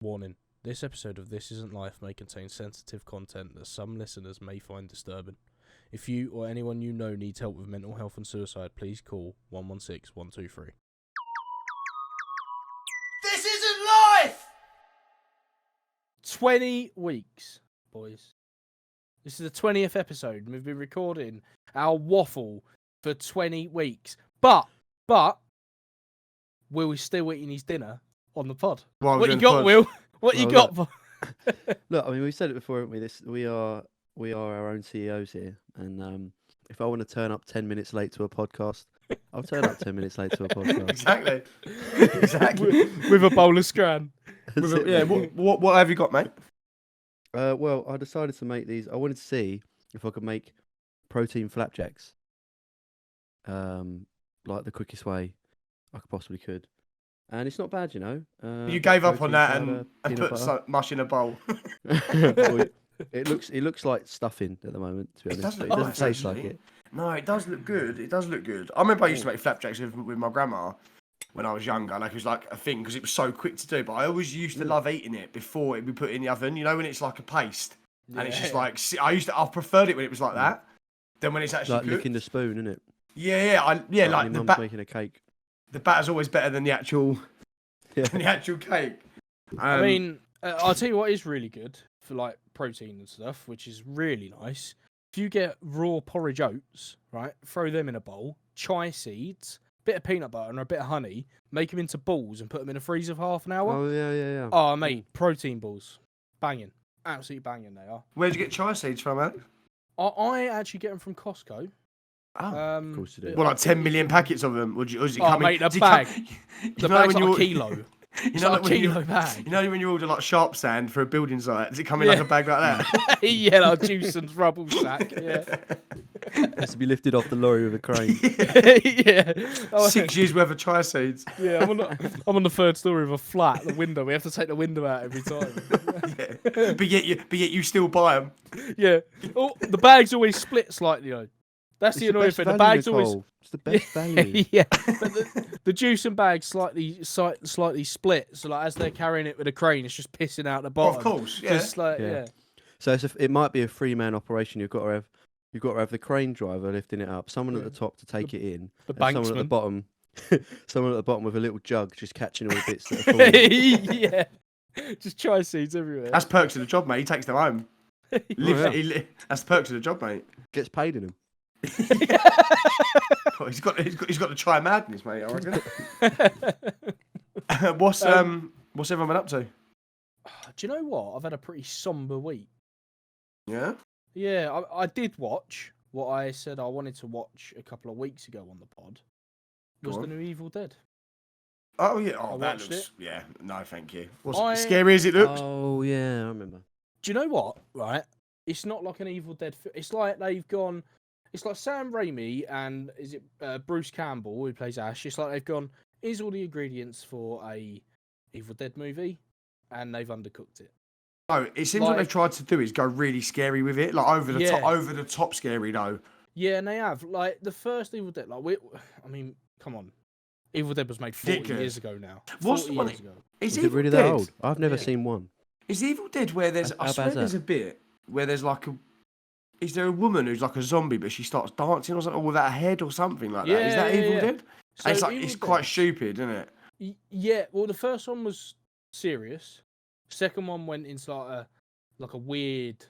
Warning. This episode of This Isn't Life may contain sensitive content that some listeners may find disturbing. If you or anyone you know needs help with mental health and suicide, please call 116 123. This isn't life! 20 weeks, boys. This is the 20th episode, and we've been recording our waffle for 20 weeks. But, Will is still eating his dinner on the pod. What you got, Will? What you got? Look, I mean, we've said it before, haven't we? We are our own CEOs here, and if I want to turn up 10 minutes late to a podcast, I'll turn up 10 minutes late to a podcast. Exactly. With a bowl of scran. What have you got, mate? Well, I decided to make these. I wanted to see if I could make protein flapjacks, like the quickest way I possibly could. And it's not bad, you know. You gave up on that powder, and peanut put butter. mush in a bowl. Well, it looks like stuffing at the moment, to be honest. does But look it doesn't nice, taste like actually. it. No, it does look good. It does look good. I remember I used to make flapjacks with my grandma when I was younger. Like, it was like a thing because it was so quick to do. But I always used to love eating it before it be put in the oven. You know, when it's like a paste. And it's just like, I preferred it when it was like that. Then when it's actually Like cooked. licking the spoon, isn't it? Yeah, like your the mum's making a cake. The batter's always better than the actual cake. I mean, I'll tell you what is really good for like protein and stuff, which is really nice. If you get raw porridge oats, right, throw them in a bowl, chia seeds, bit of peanut butter and a bit of honey, make them into balls and put them in a freezer for half an hour. Oh yeah. Oh, mate, protein balls. Banging. Absolutely banging they are. Where'd you get chia seeds from, Alex? I actually get them from Costco. Oh, of course you do. Well, like 10 million packets of them. Would you? Does it Oh, come mate, in, the bag. The The bag's like a kilo. You know, Like a when kilo bag. you know when you order like sharp sand for a building site, does it come in like a bag like that? Yeah, like juice and rubble sack. Yeah. It has to be lifted off the lorry with a crane. Yeah. 6 years worth of chia seeds. Yeah, I'm on the third story of a flat. The window. We have to take the window out every time. Yeah. But yet you still buy them. Yeah. Oh, the bag's always split slightly though. That's It's the the annoying best thing. The value, bag's always. Nicole. It's the best value. Yeah. But the juice and bag slightly split. So like as they're carrying it with a crane, it's just pissing out the bottom. Of course, yeah. Just like Yeah. So it might be a 3-man operation. You've got to have the crane driver lifting it up, someone at the top to take it in, The and someone at the banksman. bottom, someone at the bottom with a little jug just catching all the bits that are falling. Yeah. Just chia seeds everywhere. That's perks of the job, mate. He takes them home. That's the perks of the job, mate. Gets paid in them. Oh, he's got the chia madness, mate. I reckon. What's everyone been up to? Do you know what? I've had a pretty somber week. Yeah. Yeah, I did watch what I said I wanted to watch a couple of weeks ago on the pod. Was Go the on. new Evil Dead. Oh yeah. I Oh, that watched looks. it. Yeah. No, thank you. Was I- it scary as it looked? Oh yeah, I remember. Do you know what? Right, it's not like an Evil Dead. It's like they've gone. It's like Sam Raimi and is it Bruce Campbell who plays Ash? It's like they've gone. Here's all the ingredients for a Evil Dead movie, and they've undercooked it. No, it seems what like- they've tried to do is go really scary with it, like over the top scary though. Yeah, and they have like the first Evil Dead. Like I mean, come on, Evil Dead was made 40 Ridiculous. years ago now. What's 40 the one- years ago. Is Is it really that old? I've never Yeah. seen one. Is Evil Dead where there's? I How swear bad's there's that? a bit where there's like a. Is there a woman who's like a zombie, but she starts dancing or something, or without a head or something like that? Is that Yeah, Evil yeah. Dead? So It's like Evil it's Dead- quite stupid, isn't it? Yeah, well, the first one was serious. Second one went into like a weird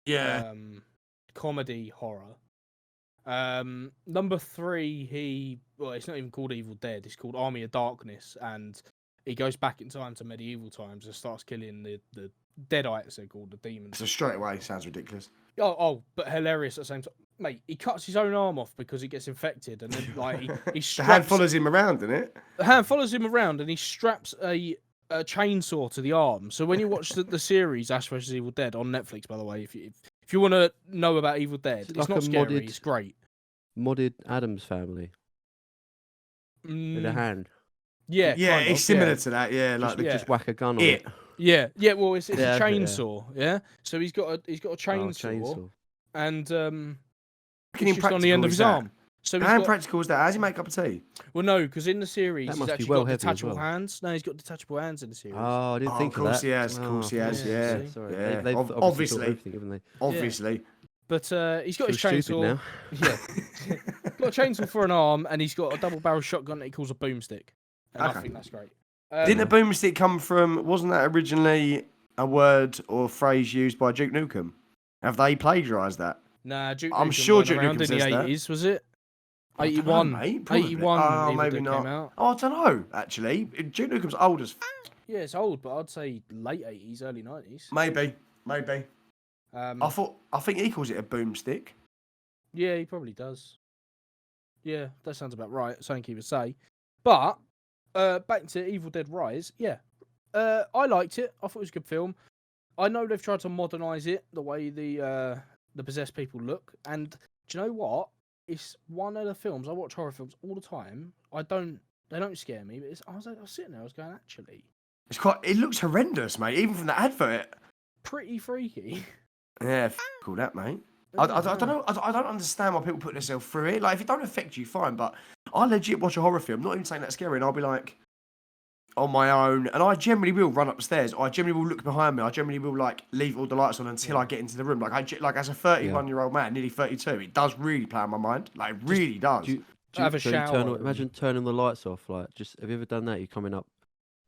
Yeah. comedy horror. Number 3, it's not even called Evil Dead. It's called Army of Darkness, and he goes back in time to medieval times and starts killing the Deadites. They're called the demons. So straight away sounds ridiculous. Oh, but hilarious at the same time. Mate, he cuts his own arm off because he gets infected, and then like he The hand straps follows him around, isn't it? the hand follows him around, and he straps a chainsaw to the arm. So when you watch the series Ash vs Evil Dead on Netflix, by the way, if you want to know about Evil Dead, Is it it's like not a scary. modded- It's great. Modded Adams Family with a hand. Yeah, Yeah, kind it's of, similar yeah. to that. Yeah, like Yeah. Just whack a gun on It. it. Yeah. Well, it's Yeah, a okay, yeah. chainsaw. Yeah. So he's got a Oh, chainsaw, and Can it's just on the end of his arm. So he's How got, impractical is that? How does he make a cup of tea? well, no, because in the series That he's must be actually well got heavy as detachable well. hands. No, he's got detachable hands in the series. Oh, I didn't Oh, think of of course that. he has. Of course he has. yeah, Yeah. see? Sorry. Yeah. They've obviously Obviously. thought of everything, haven't they? Obviously. But he's got Feel his stupid chainsaw. now. Yeah, got a chainsaw for an arm, and he's got a double barrel shotgun that he calls a boomstick. And I Okay. think that's great. Didn't a boomstick come from? Wasn't that originally a word or phrase used by Duke Nukem? Have they plagiarised that? Nah, Duke I'm Nukem sure weren't Duke around Nukem in the says that. 80s, was it? I don't 81. know, mate. Probably. 81 Oh, Evil maybe Dead not. came out. Oh, I don't know. Actually, Duke Nukem's old as. Yeah, it's old, but I'd say late 80s, early 90s. Maybe. Um, I think he calls it a boomstick. yeah, he probably does. Yeah, that sounds about right. Something he would say. But back to Evil Dead Rise. Yeah, I liked it. I thought it was a good film. I know they've tried to modernise it the way the possessed people look, and do you know what? It's one of the films I watch horror films all the time. They don't scare me, but I was sitting there, I was going, actually, It's quite. It looks horrendous, mate. Even from the advert. pretty freaky. Yeah, all that, mate. I don't know. I don't understand why people put themselves through it. Like, if it don't affect you, fine. But I legit watch a horror film, not even saying that's scary, and I'll be like, on my own, and I generally will run upstairs. I generally will look behind me. I generally will like leave all the lights on until I get into the room. Like as a 31-year-old man, nearly 32, it does really play on my mind. Like, it really does. Have a shower. Imagine turning the lights off. Like, just have you ever done that? You're coming up,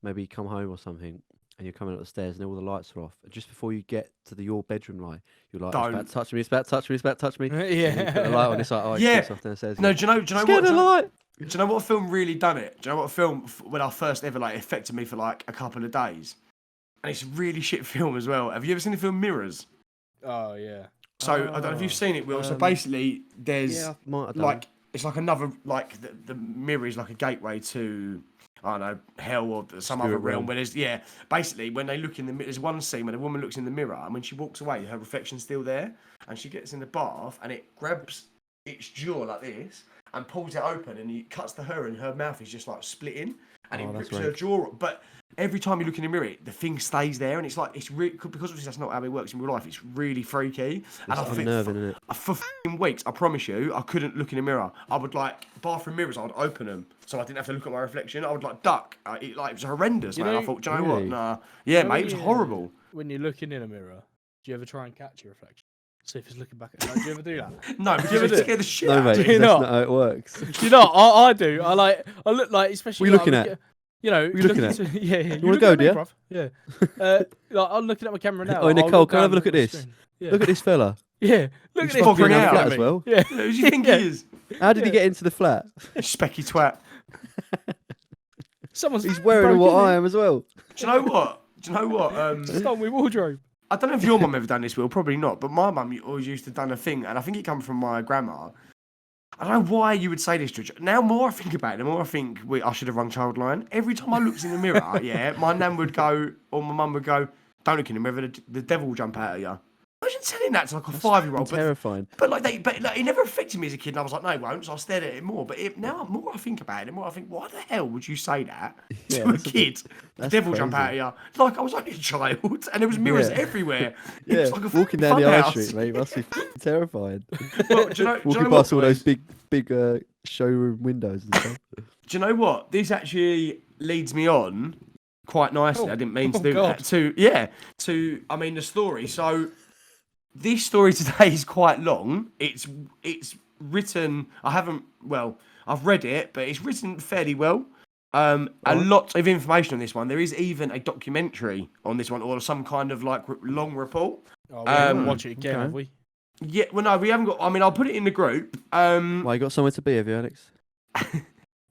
maybe you come home or something, and you're coming up the stairs, and all the lights are off. And just before you get to your bedroom light, you're like, "It's about to touch me! It's about to touch me! It's about to touch me!" And you put the light on. It's like, "Oh, Yeah. it's off downstairs." No, do you know what? The light. Do you know what film really done it? Do you know what film when I first ever like affected me for like a couple of days? And it's a really shit film as well. Have you ever seen the film Mirrors? Oh yeah. So I don't know if you've seen it, Will. So basically, there's Yeah, I might have done. like it's like another like the mirror is like a gateway to I don't know hell or some Spirit other realm. realm. Where there's basically when they look in the there's one scene when a woman looks in the mirror and when she walks away, her reflection's still there, and she gets in the bath and it grabs its jaw like this and pulls it open and it cuts to her and her mouth is just like splitting and it rips her jaw. But every time you look in the mirror, the thing stays there and it's like it's really because obviously that's not how it works in real life. It's really freaky. And I think unnerving, isn't it? for weeks, I promise you, I couldn't look in the mirror. I would like bathroom mirrors. I would open them so I didn't have to look at my reflection. I would like duck. It was horrendous, man. I thought, do you know what? really? Nah, yeah, You know mate, it was horrible. When you're looking in a mirror, do you ever try and catch your reflection? See if it's looking back at you. Do you ever do that? No, because it scared the shit No, out of mate, me. Do you that's not? not how it works. You know, I do. I look like, especially. What are you like, looking at? You know, What are you looking at? Yeah, You wanna go, me, dear? bruv? Yeah. Like, I'm looking at my camera now. Oh, I'll Nicole, look can I have a down look at the this? screen. Yeah. Look at this fella. Yeah, look He's at this. fucking fucking in the out flat at as me. well. Yeah. Who do you think Yeah. he is? How did he get into the flat? Specky twat. Someone's He's wearing what I am as well. Do you know what? Stole my wardrobe. I don't know if your mum ever done this, Will. Probably not. But my mum always used to done a thing, and I think it come from my grandma. I don't know why you would say this, George. Now, more I think about it, the more I think I should have rung Childline. Every time I looked in the mirror, yeah, my nan would go, or my mum would go, "Don't look in the mirror, the devil will jump out at you." Imagine telling that to like a 5-year-old. Terrifying. But like it never affected me as a kid, and I was like, no, it won't. So I stared at it more. But now, the more I think about it, the more I think, why the hell would you say that Yeah, to a that's kid? The that's devil jump out crazy. at you. Like I was only a child, and there was mirrors Yeah. everywhere. It Yeah, was like a walking down the fun high house. street, mate, must be terrifying. Well, do you know Walking what, past all those boys? big showroom windows and stuff. Do you know what? This actually leads me on quite nicely. Oh, I didn't mean to oh do God. that. The story. So this story today is quite long. It's written. I've read it, but it's written fairly well. A lot of information on this one. There is even a documentary on this one, or some kind of like long report. Oh, we haven't watched it again, okay. have we? Yeah, well, no, we haven't got. I mean, I'll put it in the group. Well, you got somewhere to be, have you, Alex?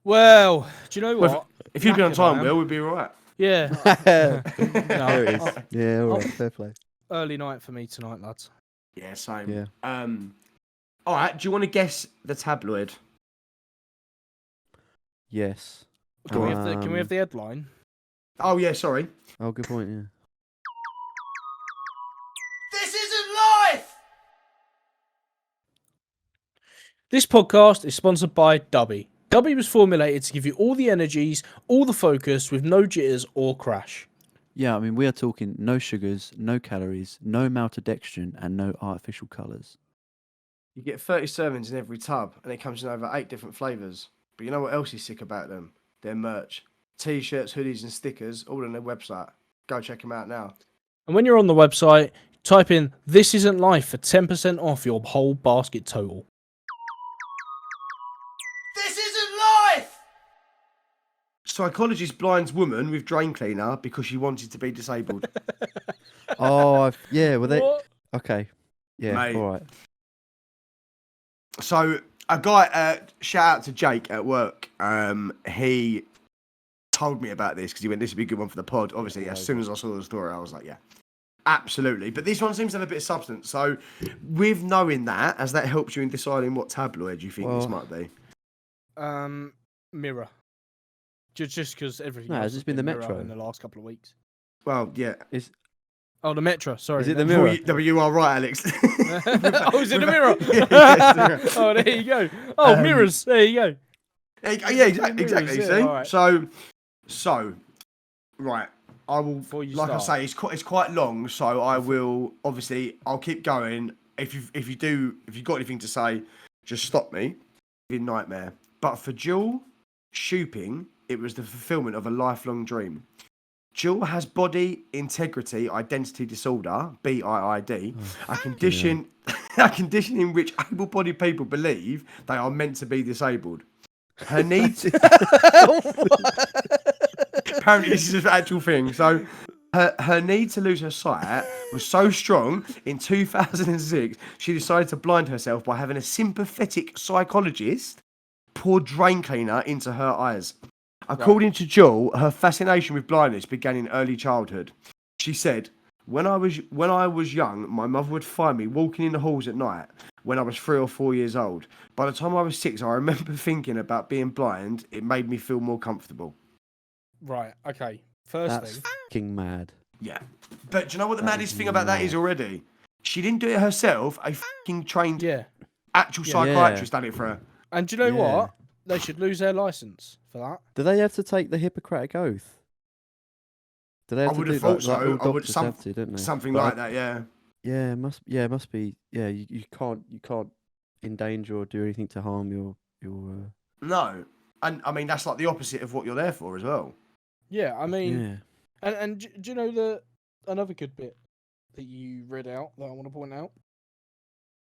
Well, do you know Well, what? if you'd been on Knackered I time, am. Will, we'd be all right. Yeah. There No, it is. Yeah, all right, fair play. early night for me tonight, lads. Yeah, same. Yeah. All right. Do you want to guess the tabloid? Yes. Can we have the headline? Oh yeah, sorry. Oh, good point. Yeah. This isn't life. This podcast is sponsored by Dubby. Dubby was formulated to give you all the energies, all the focus, with no jitters or crash. Yeah, I mean, we are talking no sugars, no calories, no maltodextrin, and no artificial colours. You get 30 servings in every tub, and it comes in over 8 different flavours. But you know what else is sick about them? Their merch. T-shirts, hoodies and stickers, all on their website. Go check them out now. And when you're on the website, type in "This Isn't Life" for 10% off your whole basket total. This isn't life! Psychologist blinds woman with drain cleaner because she wanted to be disabled. Yeah, well, they... What? Okay. Yeah, Mate. all right. So a guy, shout out to Jake at work. He told me about this because he went, "This would be a good one for the pod." Obviously, as soon as I saw the story, I was like, "Yeah, absolutely." But this one seems to have a bit of substance. So, with knowing that, as that helps you in deciding what tabloid you think this might be. Mirror. Just because everything No, else has has this been the Mirror Metro? in the last couple of weeks. Well, yeah. Oh, the Metro. Sorry. Is it the Metro. Mirror? No, but you are right, Alex. Oh, is it the Mirror? Yes, Oh, there you go. Oh, mirrors. There you go. Yeah, exactly. Yeah, See, alright. so, right. I will. Before you Like start. I say, it's quite long, so I will. Obviously, I'll keep going. If you've got anything to say, just stop me. Be a nightmare. But for Jill Shooping, it was the fulfillment of a lifelong dream. Jill has body integrity identity disorder (BIID), a condition in which able-bodied people believe they are meant to be disabled. Her needs. Apparently, this is an actual thing. So, her need to lose her sight was so strong in 2006, she decided to blind herself by having a sympathetic psychologist pour drain cleaner into her eyes. According to Jill, her fascination with blindness began in early childhood. She said, when I was young, my mother would find me walking in the halls at night when I was 3 or 4 years old. By the time I was 6, I remember thinking about being blind. It made me feel more comfortable. Right. Okay. First That's thing. fucking mad. Yeah. But do you know what the That maddest is thing about that is mad. already? She didn't do it herself. A fucking trained Yeah. actual psychiatrist done it for her. And do you know Yeah. what? They should lose their license for that. Do they have to take the Hippocratic Oath? Do they have I to would do have that? thought so. Like all I would doctors have to, don't they? something But like that. Yeah. Yeah, it must be. Yeah, you can't endanger or do anything to harm your. No. And I mean that's like the opposite of what you're there for as well. Yeah. I mean, Yeah. and do you know another good bit that you read out that I want to point out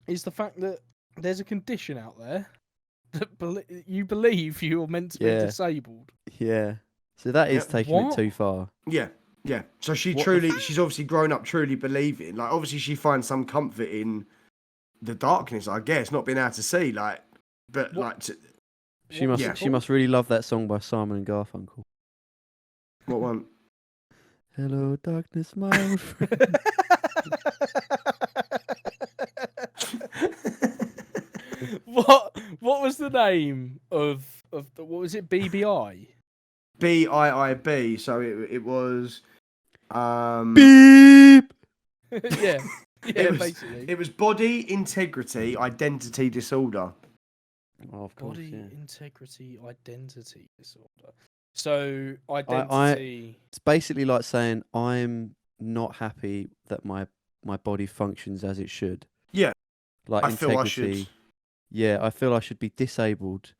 is the fact that there's a condition out there that you believe you're meant to be Yeah. disabled. Yeah. So that is Yeah. taking it What? too far. Yeah. Yeah. So she's What the obviously grown up truly believing. Like obviously she finds some comfort in the darkness, I guess, not being able to see. Like, but What- like, She What was must. it She called? must really love that song by Simon and Garfunkel. what one? Hello, darkness, my old friend. What was the name of what was it? BBI. BIIB. So it was. Beep. Yeah. Yeah. was- Basically. It was body integrity identity disorder. Oh, of course. Body Yeah. integrity identity disorder. So identity. It's basically like saying I'm not happy that my body functions as it should. Yeah. Like I integrity. feel I should. Yeah, I feel I should be disabled,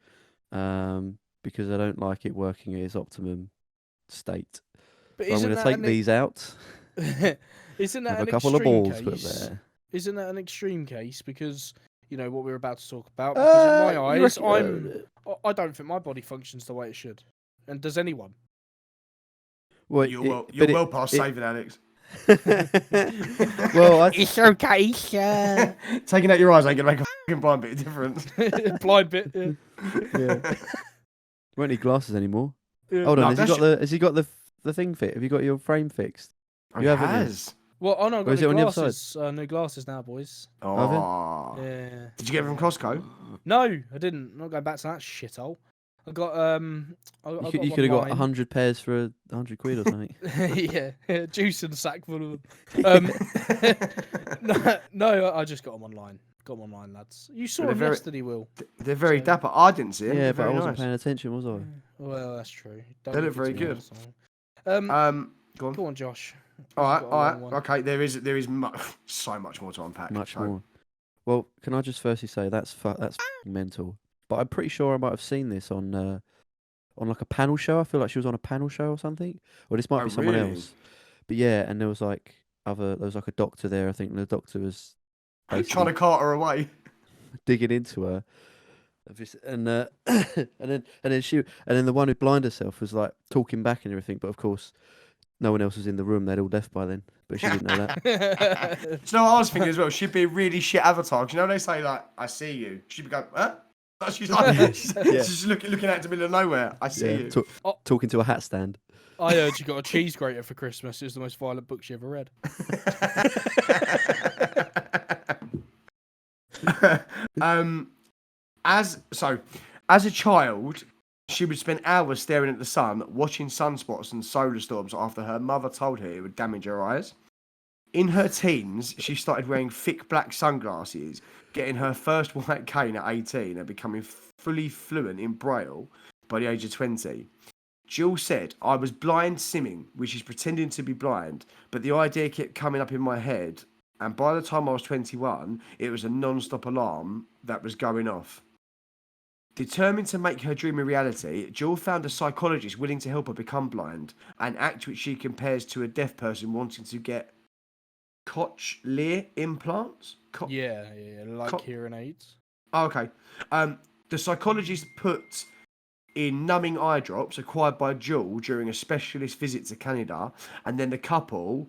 because I don't like it working at its optimum state. But So I'm going to take these out. Isn't that Have an a couple of extreme balls put case? there. Isn't that an extreme case? Because you know what we're about to talk about. Because in my You eyes, reckon- I don't think my body functions the way it should. And does anyone? Well, You're but well past saving, Alex. well, I, It's okay, sir. Taking out your eyes ain't gonna make a fucking blind bit of difference. Blind bit. Yeah. yeah. Won't need glasses anymore. Yeah. Hold on, No, has he that's got has he got the thing fit? Have you got your frame fixed? Oh, You it haven't, has. Well, oh no, I've Or got is it new on the other side? glasses. New glasses now, boys. Oh. Yeah. Did you get it from Costco? No, I didn't. I'm not going back to that shithole. I got You could have got 100 pairs for 100 quid or something. yeah, juice and sack full of them. No, I just got them online. Got them online, lads. You saw they're them very- yesterday, Will. They're very So- dapper. I didn't see them. Yeah, They're but I very wasn't nice. paying attention, was I? Well, that's true. They look give it very to me, good. asshole. Go on. Go on, Josh. All right, You've got a all long right. one. Okay, there is so much more to unpack. Much so. more. Well, can I just firstly say that's mental. But I'm pretty sure I might have seen this on like a panel show. I feel like she was on a panel show or something. Or this might Oh, be someone really? else. But yeah, and there was like a doctor there. I think and the doctor was Trying basically to cart her away. digging into her. And and then the one who blinded herself was like talking back and everything. But of course, no one else was in the room. They'd all left by then. But she didn't know that. Do you know what I was thinking as well? She'd be a really shit avatar. 'Cause you know they say like, "I see you." She'd be going, "Huh?" Like, she's like, she's just looking out into the middle of nowhere. I see you. Talking to a hat stand. I heard you got a cheese grater for Christmas. It was the most violent book she ever read. As a child, she would spend hours staring at the sun, watching sunspots and solar storms after her mother told her it would damage her eyes. In her teens, she started wearing thick black sunglasses, getting her first white cane at 18 and becoming fully fluent in Braille by the age of 20. Jill said, "I was blind simming, which is pretending to be blind, but the idea kept coming up in my head, and by the time I was 21, it was a non-stop alarm that was going off." Determined to make her dream a reality, Jill found a psychologist willing to help her become blind, an act which she compares to a deaf person wanting to get cochlear implants. Yeah, like hearing aids. Oh, okay. The psychologist put in numbing eye drops acquired by Jill during a specialist visit to Canada, and then a couple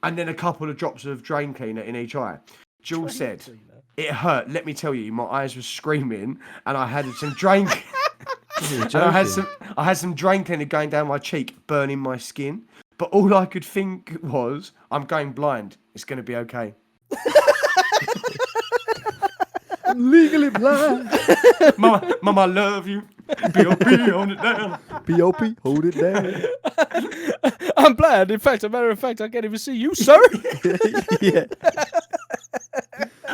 of drops of drain cleaner in each eye. Jill said, "It hurt. Let me tell you, my eyes were screaming, and I had some drain. and I had some drain cleaner going down my cheek, burning my skin. But all I could think was, I'm going blind. It's going to be okay." I'm legally blind. Mama, I love you. B.O.P. hold it down. B.O.P. hold it down. I'm blind. In fact, as a matter of fact, I can't even see you, sir. Yeah.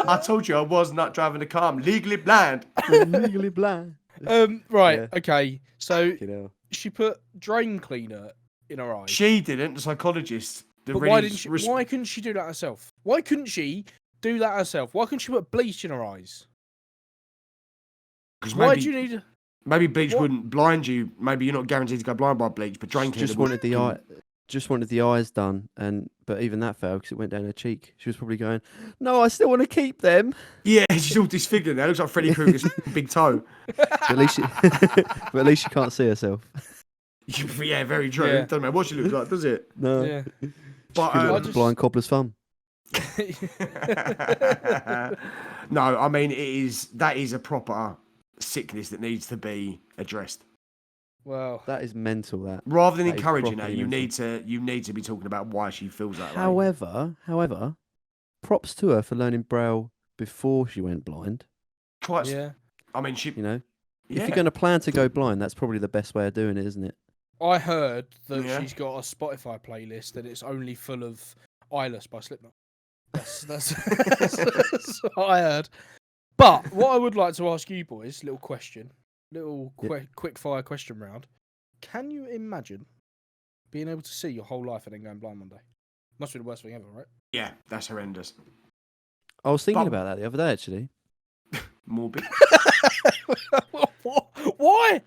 I told you I was not driving the car. I'm legally blind. I'm legally blind. Right. Yeah. Okay. So You know. she put drain cleaner in her eyes. She didn't. The psychologist. But why didn't she? Why couldn't she do that herself? Why couldn't she do that herself? Why couldn't she put bleach in her eyes? Why do you need? Maybe bleach wouldn't blind you. Maybe you're not guaranteed to go blind by bleach, but drain cleaner Just wanted the eyes done, but even that failed because it went down her cheek. She was probably going, "No, I still want to keep them." Yeah, she's all disfigured now. Looks like Freddy Krueger's big toe. But at least she can't see herself. Yeah, very true. Yeah. Doesn't matter what she looks like, does it? No. Yeah. But Blind cobbler's thumb. no, I mean that is a proper sickness that needs to be addressed. Well, That is mental. Rather than That is encouraging her, properly you mental. need to be talking about why she feels that way. However, props to her for learning Braille before she went blind. Quite. yeah. I mean, she. You know, Yeah. if you're going to plan to go blind, that's probably the best way of doing it, isn't it? I heard that Yeah. she's got a Spotify playlist and it's only full of Eyeless by Slipknot. That's what I heard. But what I would like to ask you boys, little quick fire question round. Can you imagine being able to see your whole life and then going blind one day? Must be the worst thing ever, right? Yeah, that's horrendous. I was thinking But- about that the other day, actually. Morbid. Why?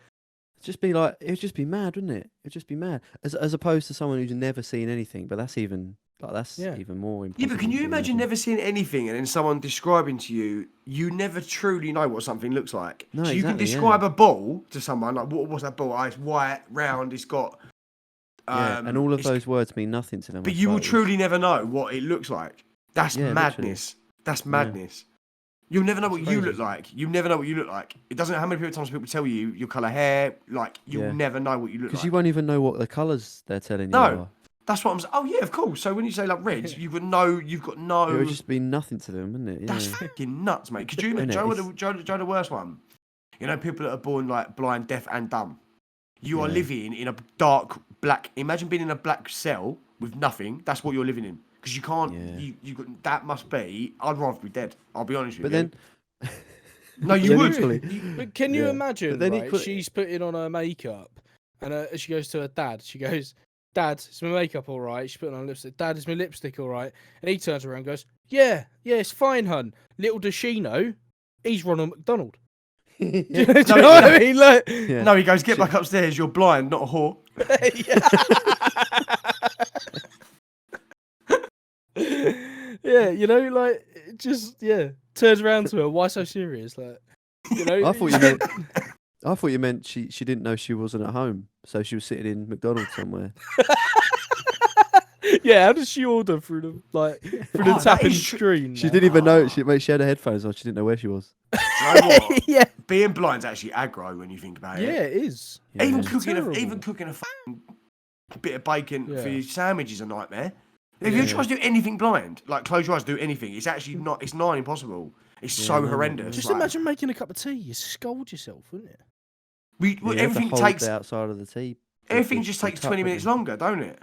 It would just be mad, wouldn't it? It'd just be mad. As opposed to someone who's never seen anything, but that's even more impossible. Yeah, but can you to imagine never seeing anything and then someone describing to you, you never truly know what something looks like? No, so you can exactly, describe a ball to someone, like, what's that ball? Oh, it's white, round, it's got... Yeah, and all of those words mean nothing to them. But I you will suppose. truly never know what it looks like. That's Yeah, madness. That's madness. You'll never know what you crazy. look like. You never know what you look like. It doesn't how many times people tell you your colour hair, like, you'll Yeah. never know what you look like. Because you won't even know what the colours they're telling you No. are. That's what I'm saying. Oh, yeah, of course. So when you say, like, red, you've got no... It would just be nothing to them, wouldn't it? Yeah. That's fucking nuts, mate. Could you imagine? Innit? Do you know the worst one? You know, people that are born like blind, deaf, and dumb. You are Yeah. living in a dark black. Imagine being in a black cell with nothing. That's what you're living in. Because you can't. Yeah. You got that must be. I'd rather be dead. I'll be honest with But you. then, No, you then would. equally- But can you Yeah. imagine, But then right, equally- she's putting on her makeup and she goes to her dad. She goes, Dad, is my makeup all right? She's putting on lipstick. Dad, is my lipstick all right? And he turns around and goes, yeah, it's fine, hun. Little does she know, he's Ronald McDonald. Do you know what I mean? Like, Yeah. No, he goes, get back upstairs. You're blind, not a whore. yeah, you know, like, it just, turns around to her. Why so serious? Like, you know, I thought you meant she didn't know she wasn't at home, so she was sitting in McDonald's somewhere. Yeah, how does she order through the tapping screen? She didn't even know. She had her headphones on. She didn't know where she was. Do you know what? Yeah, Being blind's actually aggro when you think about it. yeah, it is. Yeah. Even It's cooking terrible. a f***ing bit of bacon for Yeah. your sandwich is a nightmare. If Yeah. you try to do anything blind, like close your eyes, do anything, it's actually not. It's nigh impossible. It's so no, horrendous. Just like, imagine making a cup of tea. You scold yourself, wouldn't it? we, You have to everything hold takes the outside of the tea. everything with just the takes cup, 20 don't minutes you? longer, don't it?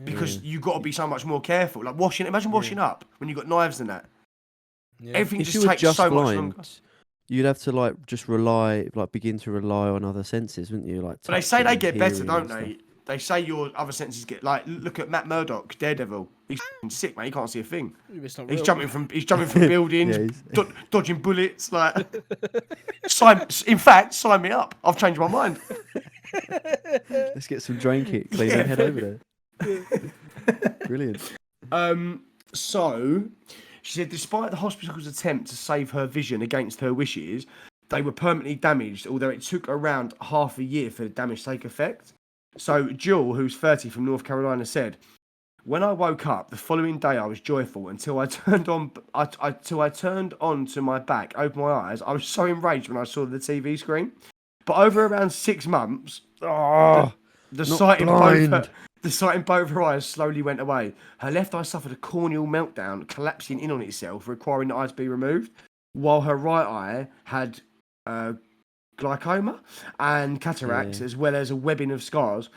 Because you've got to be so much more careful. Like washing. Imagine washing up when you've got knives and that. Yeah. Everything If you just were takes just so much blind, longer. you'd have to begin to rely on other senses, wouldn't you? Like, But they say they touching, get better, hearing don't and they? stuff. They say your other senses get like. Look at Matt Murdock, Daredevil. He's f***ing sick, man. He can't see a thing. It's not He's real. jumping from buildings, Yeah, he's- dodging bullets. Like, in fact, sign me up. I've changed my mind. Let's get some drain kit clean and head over there. Brilliant. So she said, despite the hospital's attempt to save her vision against her wishes, they were permanently damaged. Although it took around half a year for the damage to take effect. So Jill, who's 30 from North Carolina, said, "When I woke up the following day, I was joyful until I turned on to my back, opened my eyes. I was so enraged when I saw the TV screen. But over around 6 months, the sight in both her eyes slowly went away. Her left eye suffered a corneal meltdown, collapsing in on itself, requiring the eye to be removed, while her right eye had glaucoma and cataracts, as well as a webbing of scars.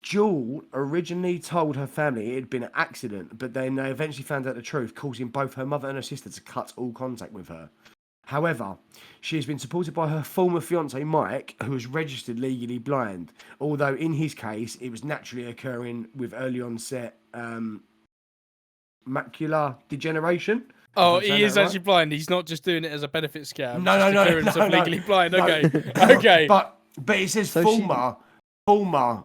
Jewel originally told her family it had been an accident, but then they eventually found out the truth, causing both her mother and her sister to cut all contact with her. However, she has been supported by her former fiance Mike, who is registered legally blind, although in his case it was naturally occurring with early onset macular degeneration. Oh, If I'm saying he is that right? actually blind. He's not just doing it as a benefit scam. No, just no, appearance no, of no. legally blind. No. Okay, okay. But it says So former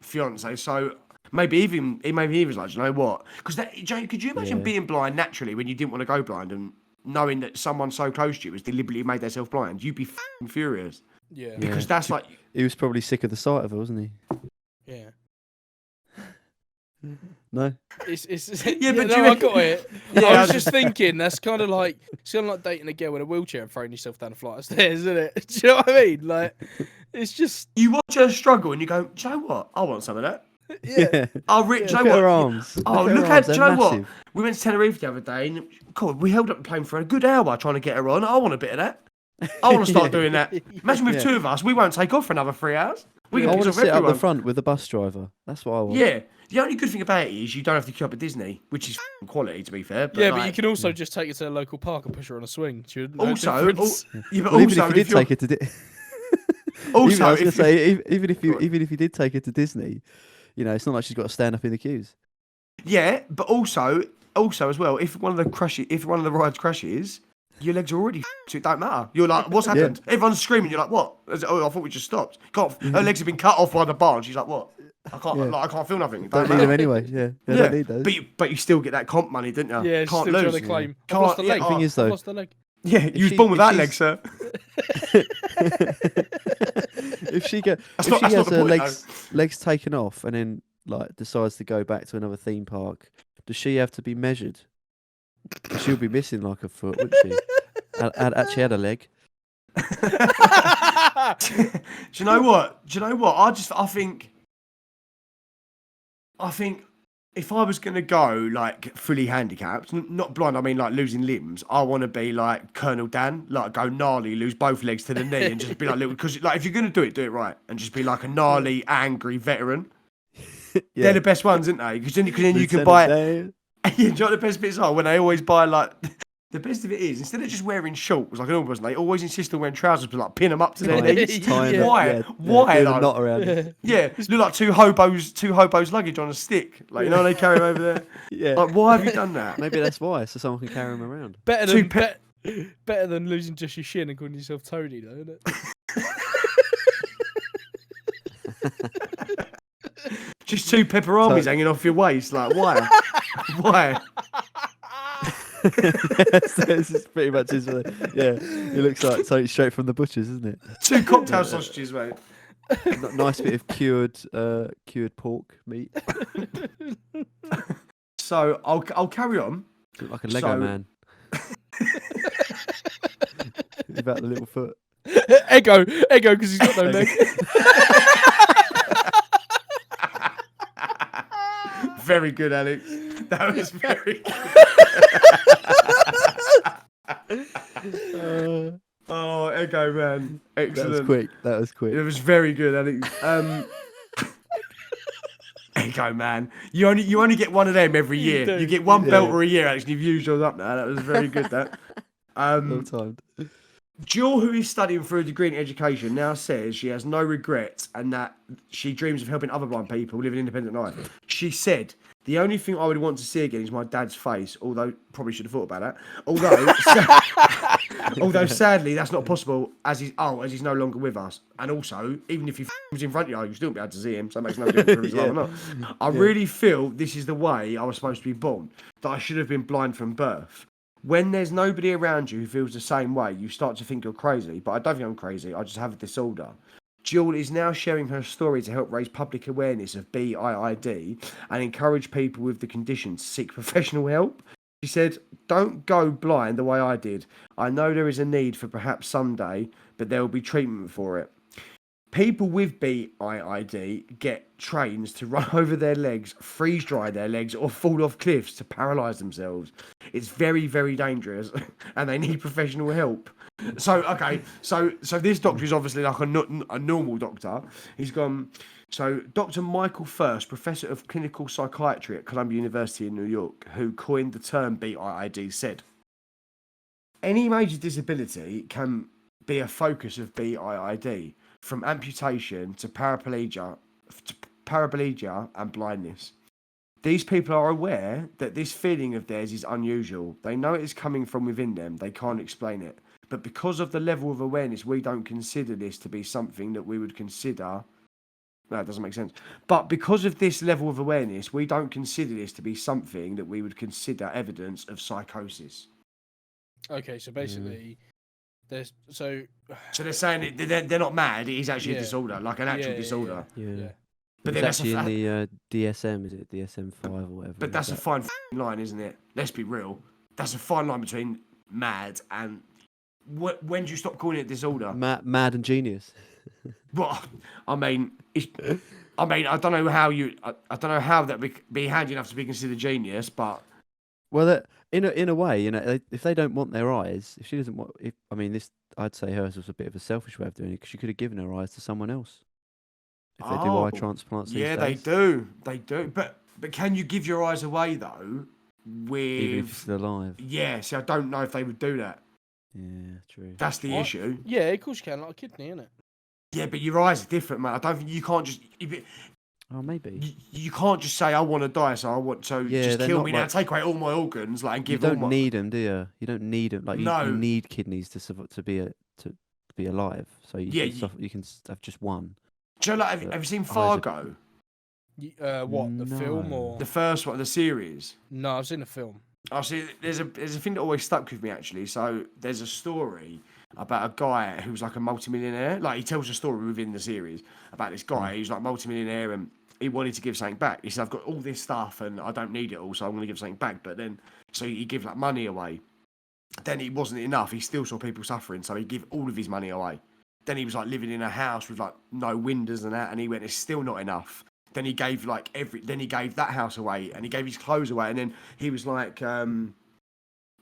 fiance. So maybe he was like, you know what? Because could you imagine being blind naturally when you didn't want to go blind and knowing that someone so close to you has deliberately made themselves blind? You'd be f***ing furious. Yeah, Because that's like, He was probably sick of the sight of her, wasn't he? yeah. No. It's Yeah, but no, do you I got it. Yeah, I I was just thinking that's kind of like dating a girl in a wheelchair and throwing yourself down a flight of stairs, isn't it? Do you know what I mean? Like, it's just you watch her struggle and you go, do you know what? I want some of that. yeah. I'll do you Look know at what? her arms. Oh, at her look at, arms, do you they're know what? massive. We went to Tenerife the other day and God, we held up the plane for a good hour trying to get her on. I want a bit of that. I want to start doing that. Imagine with two of us, we won't take off for another 3 hours. We I can want piss to off sit up everyone. the front with the bus driver. That's what I want. Yeah. The only good thing about it is you don't have to queue up at Disney, which is f***ing quality, to be fair. But Yeah, but like, you can also just take her to the local park and push her on a swing. No also, difference. yeah, but Well, also, even if you did you're- take it to also, I was going to if say, even if you did take it to Disney, you know, it's not like she's got to stand up in the queues. yeah, but also as well, if one of the rides crashes, your legs are already so it don't matter. You're like, what's happened? Everyone's screaming. You're like, what? Oh, I thought we just stopped. Her legs have been cut off by the bar, and she's like, what? I can't. Yeah. Like, I can't feel nothing. It Don't don't need them matter. anyway. Yeah, Yeah, don't need those. but you still get that comp money, didn't you? Yeah, can't still lose. trying to claim. I've Can't- lost a leg. yeah, thing is, though- I've lost a leg. Yeah, you was she- born with if that she's- leg, sir. if she has not her the point, legs taken off and then like decides to go back to another theme park, does she have to be measured? She'll be missing like a foot, wouldn't she? Actually had a leg. Do you know what? I think if I was gonna go like fully handicapped, not blind, I mean like losing limbs, I want to be like Colonel Dan, like go gnarly, lose both legs to the knee, and just be like little. Because like if you're gonna do it right, and just be like a gnarly, angry veteran. They're the best ones, aren't they? Because then you can buy. Dan. Yeah, do you know what the best bits are when they always buy like The best of it is, instead of just wearing shorts like a normal person, they always insist on wearing trousers, but like pin them up to their Tying- knees. tying Yeah. it, Why? yeah, Why doing a though? knot around it. Yeah, look like two hobos luggage on a stick. Like, you know, they carry them over there. Yeah. Like, why have you done that? Maybe that's why, so someone can carry them around. Better Two than better than losing just your shin and calling yourself Tony, though, isn't it? Just two pepperonis hanging off your waist. Like, why? Why? This is pretty much his. Yeah, he looks like something straight from the butchers, isn't it? Two cocktail sausages, mate. Nice bit of cured pork meat. So I'll carry on. Look like a Lego So- man. About the little foot. Ego, because he's got no leg. Very good, Alex. That was very good. Oh, Ego, man. Excellent. That was quick. That was quick. It was very good, Alex. Ego, man. You only get one of them every You year. do. You get one Yeah. belter a year, Alex, and you've used yours up now. That was very good, that. Well timed. Jill, who is studying for a degree in education, now says she has no regrets and that she dreams of helping other blind people live an independent life. She said, "The only thing I would want to see again is my dad's face," although probably should have thought about that. Although sadly that's not possible as he's no longer with us. And also, even if he was in front of you, you still won't be able to see him, so it makes no difference whether he's alive or not. I really feel this is the way I was supposed to be born, that I should have been blind from birth. When there's nobody around you who feels the same way, you start to think you're crazy. But I don't think I'm crazy. I just have a disorder. Jill is now sharing her story to help raise public awareness of BIID and encourage people with the condition to seek professional help. She said, "Don't go blind the way I did. I know there is a need for perhaps someday, but there will be treatment for it. People with BIID get trains to run over their legs, freeze dry their legs, or fall off cliffs to paralyse themselves. It's very, very dangerous, and they need professional help." So, okay, so this doctor is obviously like a normal doctor. He's gone. So, Dr. Michael First, professor of clinical psychiatry at Columbia University in New York, who coined the term BIID, said, "Any major disability can be a focus of BIID. From amputation to paraplegia and blindness. These people are aware that this feeling of theirs is unusual. They know it is coming from within them. They can't explain it. But because of the level of awareness, we don't consider this to be something that we would consider..." No, it doesn't make sense. "But because of this level of awareness, we don't consider this to be something that we would consider evidence of psychosis." Okay, so basically, there's So they're saying they're not mad. It is actually a Yeah. disorder, like an actual Yeah. disorder. Yeah. But It's then that's actually a in the DSM, is it DSM-5 or whatever? But that's a fine line, isn't it? Let's be real. That's a fine line between mad and when do you stop calling it disorder? Mad and genius. Well, I mean, I don't know how I don't know how that would be handy enough to be considered genius, but Well, in a way, you know, if they don't want their eyes, if she doesn't want, I'd say hers was a bit of a selfish way of doing it because she could have given her eyes to someone else. If they do eye transplants, these yeah, days. they do. But can you give your eyes away though? Even if it's still alive. Yeah, see, I don't know if they would do that. Yeah, true. That's the What? issue. yeah, of course you can, like a kidney, innit? Yeah, but your eyes are different, man. I don't think you can't just. Oh, maybe. You can't just say I want to die, so I want Yeah, just they're kill not me now, like- take away all my organs, like and You give all don't my. need them, do you? You don't need them. Like No. you need kidneys to be alive. So Yeah, you can have just one. Do you know, like, have you seen Fargo? What, the film No. or The first one, the series. no? I've seen the film. Oh, see, there's a thing that always stuck with me actually. So there's a story about a guy who's like a multimillionaire. Like he tells a story within the series about this guy who's like multimillionaire and he wanted to give something back. He said, "I've got all this stuff and I don't need it all, so I'm going to give something back." But then, so he give like money away. Then it wasn't enough. He still saw people suffering, so he give all of his money away. Then he was like living in a house with like no windows and that, and he went, "It's still not enough." Then he gave then he gave that house away, and he gave his clothes away, and then he was like,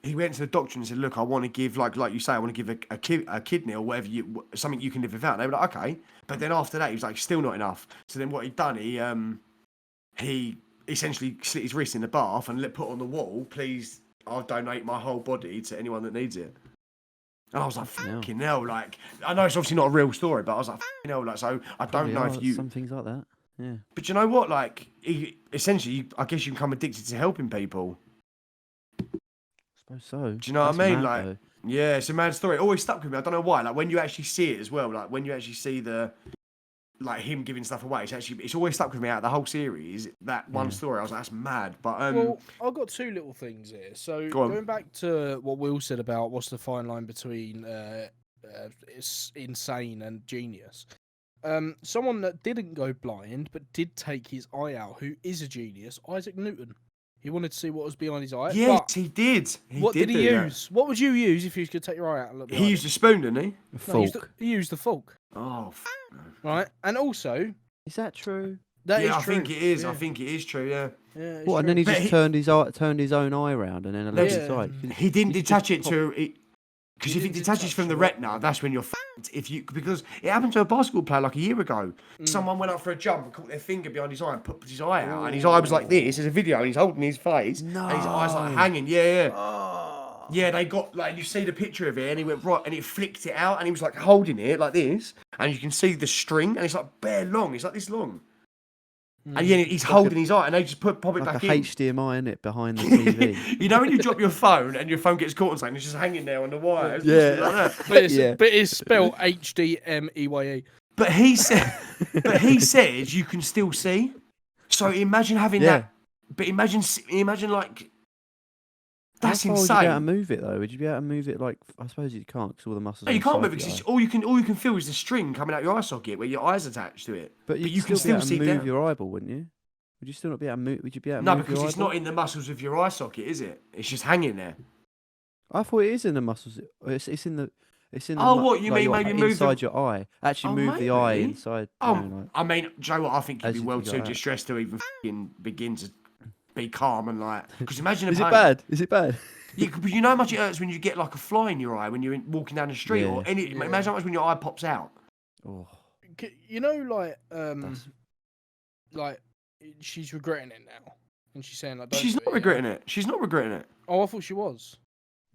he went to the doctor and said, "Look, I want to give like you say, I want to give a kidney or whatever something you can live without." And they were like, "Okay," but then after that, he was like, "Still not enough." So then what he'd done, he essentially slit his wrist in the bath and put on the wall, "Please, I'll donate my whole body to anyone that needs it. And I was like, Yeah. fucking hell, like, I know it's obviously not a real story, but I was like, fucking hell, like, so I don't Probably know are, if you... some things like that. Yeah. But you know what, like, essentially, I guess you become addicted to helping people. I suppose so. Do you know what I That's mean? mad, Like, though. yeah, it's a mad story. It always stuck with me. I don't know why. Like, when you actually see it as well, like, when you actually see like, him giving stuff away, it's always stuck with me out of the whole series, that one story. I was like, that's mad. But, Well, I've got two little things here. So, Go on. going back to what Will said about what's the fine line between it's insane and genius. Someone that didn't go blind but did take his eye out, who is a genius, Isaac Newton. He wanted to see what was behind his eye. yes, but he did. what did he do that. use? What would you use if you could take your eye out and look He behind used it? a spoon, didn't he? A No, fork. he used the fork. Oh, Right, and also Is that true? that is yeah, I true. think it is. Yeah. I think it is true, yeah. Yeah, it's What? And true. then he But just turned his own eye around and then allowed his Yeah. eye. He didn't You could detach just it pop- to... Because He if it didn't detaches detach from the the retina, retina. that's when you're f***ed. Because it happened to a basketball player like a year ago. Someone went up for a jump and caught their finger behind his eye and put his eye out, and his eye was like this. There's a video, and he's holding his face, and his eye's like No. hanging. Yeah, they got like you see the picture of it, and he went right, and it flicked it out, and he was like holding it like this, and you can see the string, and it's like bare long. It's like this long. And yeah, he's holding his eye, and they just pop it like back a in. HDMI in it behind the TV. You know when you drop your phone and your phone gets caught on something, it's just hanging there on the wire. It's Yeah. just like that. But it's spelled HDMEYE. But he says you can still see. So imagine having Yeah. that. But imagine like that's How far insane. Would you be able to move it though? Would you be able to move it like? I suppose you can't because all the muscles. No, you are can't inside move it the because eye. all you can feel is the string coming out your eye socket where your eye's attached to it. But you can still be able to see move down. your eyeball, wouldn't you? Would you still not be able to move? Would you be able to No, move because your it's eyeball? not in the muscles of your eye socket, is it? It's just hanging there. I thought it is in the muscles. It's in the. It's in the. Oh, what, you mean your, maybe move the- inside your eye? Actually, Oh, move the eye maybe. inside. Oh, you know, like- I mean, do you know what? I think you'd As be you well can go too out. distressed to even begin to be calm and like. Because imagine the Is pain. it bad? Is it bad? Yeah, but you know how much it hurts when you get like a fly in your eye when you're walking down the street, or Yeah. any. Yeah. Imagine how much when your eye pops out. Oh, You know, that's- like she's regretting it now, and she's saying like, don't She's do not it, regretting it. She's not regretting it. Oh, I thought she was.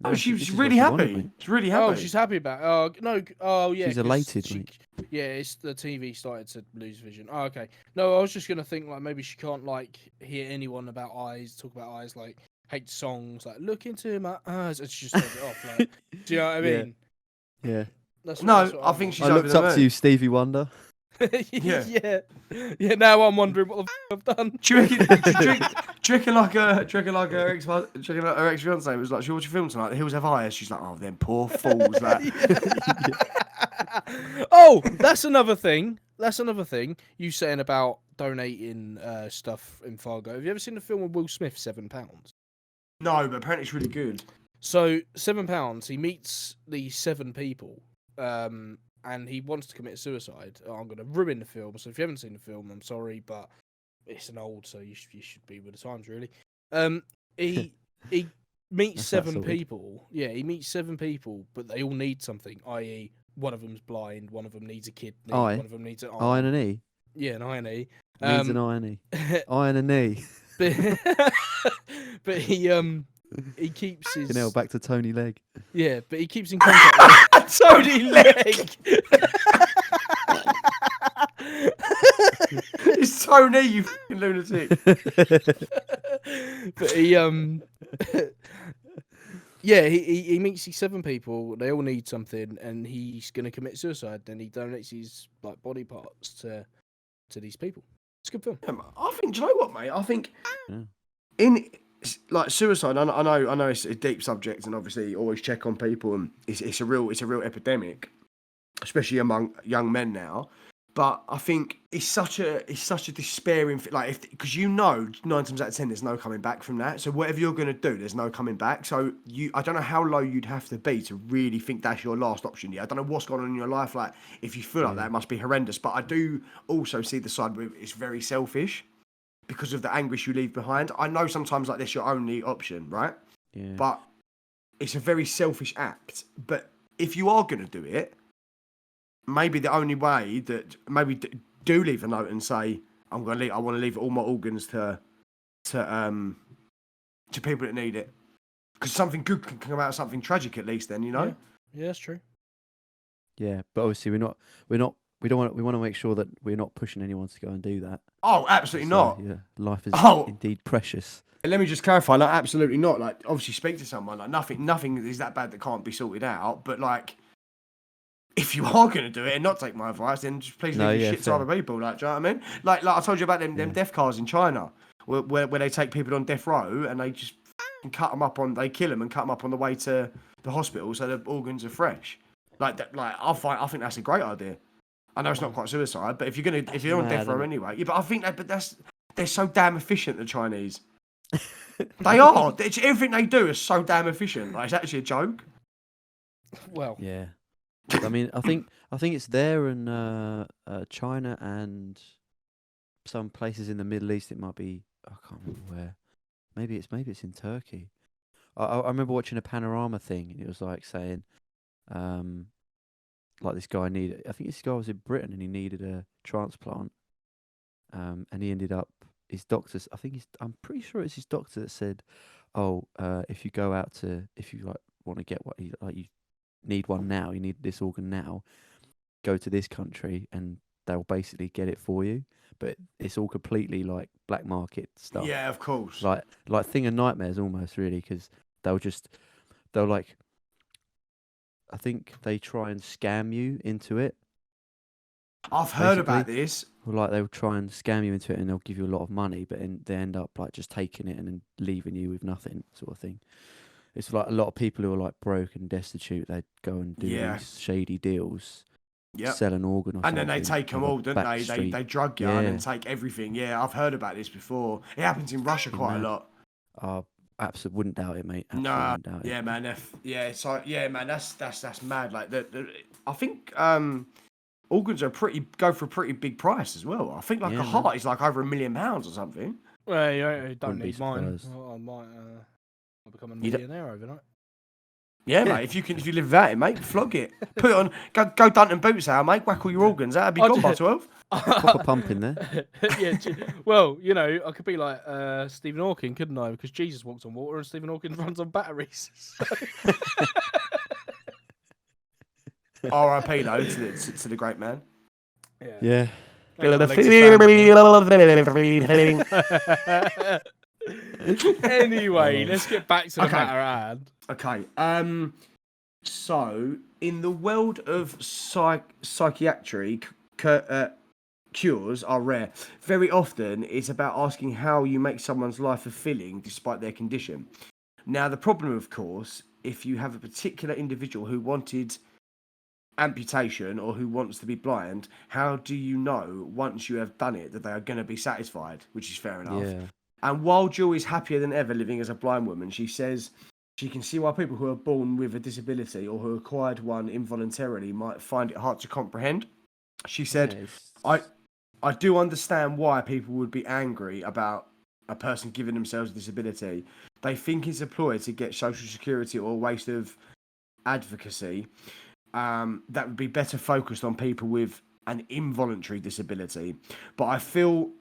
Oh, no, she's this is really what she wanted, happy. mate. She's really happy. Oh, she's happy about. Oh no. Oh yeah. She's 'cause elated, she- mate. Yeah, it's the TV started to lose vision. Oh, okay. No, I was just gonna think like maybe she can't like hear anyone about eyes, talk about eyes, like hate songs, like look into my eyes, and she just turns it off. Like, do you know what I Yeah. mean? Yeah. That's No, that's I think she's I over looked the up moon. to you, Stevie Wonder. yeah. Yeah. Now I'm wondering what the I've done. Do you reckon like her ex fiance was like, "She watch a film tonight? The Hills Have Eyes." She's like, "Oh, them poor fools." That. Oh, that's another thing. That's another thing. You saying about donating stuff in Fargo. Have you ever seen the film with Will Smith, £7? No, but apparently it's really good. So £7. He meets these 7 people, and he wants to commit suicide. I'm going to ruin the film. So if you haven't seen the film, I'm sorry, but it's an old, so you should be with the times, really. He meets That's that 7 sorted. people. Yeah, he meets 7 people, but they all need something. I.e., one of them's blind, one of them needs a kidney, Eye? one of them needs an Eye arm. and an E. Yeah, an eye and E. Needs an eye and E. Eye and a knee. but he keeps his You know, back to Tony Legg. yeah, but he keeps in contact with Tony Legg. It's Tony, you fucking lunatic. But he yeah, he meets these 7 people. They all need something, and he's gonna commit suicide. Then he donates his like body parts to these people. It's a good film. I think. Do you know what, mate? I think Yeah. in like suicide. I know it's a deep subject, and obviously always check on people, and it's a real epidemic, especially among young men now. But I think it's such a despairing like because 9 times out of 10 there's no coming back from that. So whatever you're gonna do, there's no coming back. So I don't know how low you'd have to be to really think that's your last option. Yeah, I don't know what's going on in your life. Like if you feel like that, it must be horrendous. But I do also see the side where it's very selfish because of the anguish you leave behind. I know sometimes like this your only option, right? Yeah. But it's a very selfish act. But if you are gonna do it, maybe the only way that maybe do leave a note and say I want to leave all my organs to people that need it, Because something good can come out of something tragic at least. Then you know. Yeah, that's true. Yeah, but obviously we don't want. We want to make sure that we're not pushing anyone to go and do that. Oh, absolutely So, not. yeah, life is Oh. indeed precious. Let me just clarify. Like, absolutely not. Like, obviously, speak to someone. Like, nothing is that bad that can't be sorted out. But like, if you are going to do it and not take my advice, then just please leave your shit to other people. Like, do you know what I mean? Like I told you about them death cars in China, where they take people on death row and they just cut them up they kill them and cut them up on the way to the hospital so the organs are fresh. Like that. Like I think that's a great idea. I know it's not quite suicide, but if you're on death row anyway, yeah. But I think they're so damn efficient, the Chinese. They are. Everything they do is so damn efficient. Like, it's actually a joke. Well, yeah. I mean, I think it's there in China and some places in the Middle East. It might be. I can't remember where. Maybe it's in Turkey. I remember watching a panorama thing, and it was like saying, like this guy needed. I think this guy was in Britain, and he needed a transplant. And he ended up. His doctors. I'm pretty sure it's his doctor that said, "Oh, if you want to get what you need one now, you need this organ now, go to this country and they'll basically get it for you." But it's all completely like black market stuff. Yeah, of course. Like thing of nightmares almost, really, because they'll like, I think they try and scam you into it. I've heard about this. Well, like they'll try and scam you into it and they'll give you a lot of money, but they end up like just taking it and then leaving you with nothing, sort of thing. It's like a lot of people who are like broke and destitute, they go and do these shady deals, sell an organ or something. And then they take them all, don't they? They drug you and then take everything. Yeah, I've heard about this before. It happens in Russia quite a lot. Absolutely wouldn't doubt it, mate. No, yeah, man. Man, that's mad. Like I think organs go for a pretty big price as well. I think like a heart is like over £1 million or something. Well, you don't need mine. Well, I might become a millionaire overnight. Yeah, mate. If you live without it, mate, flog it. Put it on. Go Dunton Boots out, mate. Whack all your organs. That'd be gone by 12. Pop a pump in there. Yeah. Well, I could be like Stephen Hawking, couldn't I? Because Jesus walks on water and Stephen Hawking runs on batteries. R.I.P. though to the great man. Yeah. Anyway, let's get back to the matter at hand. Okay. So in the world of psychiatry, cures are rare. Very often, it's about asking how you make someone's life fulfilling despite their condition. Now, the problem, of course, if you have a particular individual who wanted amputation or who wants to be blind, how do you know once you have done it that they are going to be satisfied? Which is fair enough. Yeah. And while Jill is happier than ever living as a blind woman, she says she can see why people who are born with a disability or who acquired one involuntarily might find it hard to comprehend. She said, I do understand why people would be angry about a person giving themselves a disability. They think it's a ploy to get social security or a waste of advocacy. That would be better focused on people with an involuntary disability. But I feel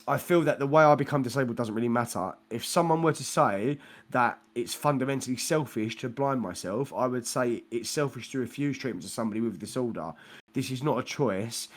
that the way I become disabled doesn't really matter. If someone were to say that it's fundamentally selfish to blind myself, I would say it's selfish to refuse treatment to somebody with a disorder. This is not a choice.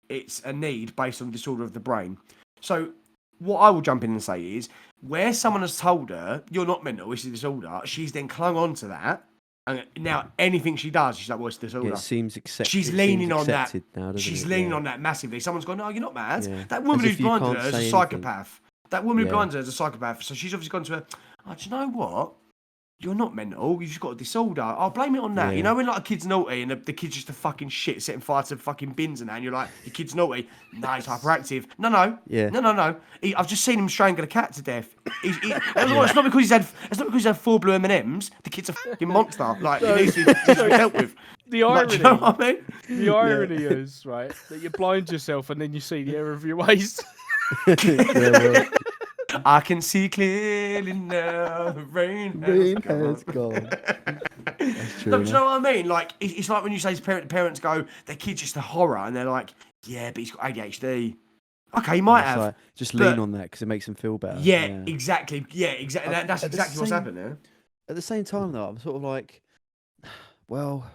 It's a need based on disorder of the brain. So what I will jump in and say is, where someone has told her, you're not mental, it's a disorder, she's then clung on to that. And now anything she does, she's like, well, it's disorder. It seems accepted. She's leaning on that. Now, she's it? leaning on that massively. Someone's gone, no, you're not mad. Yeah. That woman who's blinded her is a psychopath. That woman who Yeah. blinded her is a psychopath. So she's obviously gone to her, oh, do you know what? You're not mental. You've just got a disorder. I'll blame it on that. Yeah. You know when like a kid's naughty and the kid's just a fucking shit setting fire to fucking bins and that, and you're like, your kid's naughty. No, he's hyperactive. No. Yeah. No. I've just seen him strangle a cat to death. It's not because he's had 4 blue M&Ms. The kid's a fucking monster. Like he needs to be dealt with. The irony, you know what I mean? The irony is, right, that you blind yourself and then you see the error of your ways. I can see clearly now. The rain has gone. That's true. No, do you know what I mean? Like it's like when you say to parents go, their kid's just a horror, and they're like, yeah, but he's got ADHD. Okay, he And might it's have. like, just but- lean on that because it makes them feel better. Yeah, exactly. Yeah, exactly. That's At the exactly what's same- happened there. At the same time, though, I'm sort of like, well,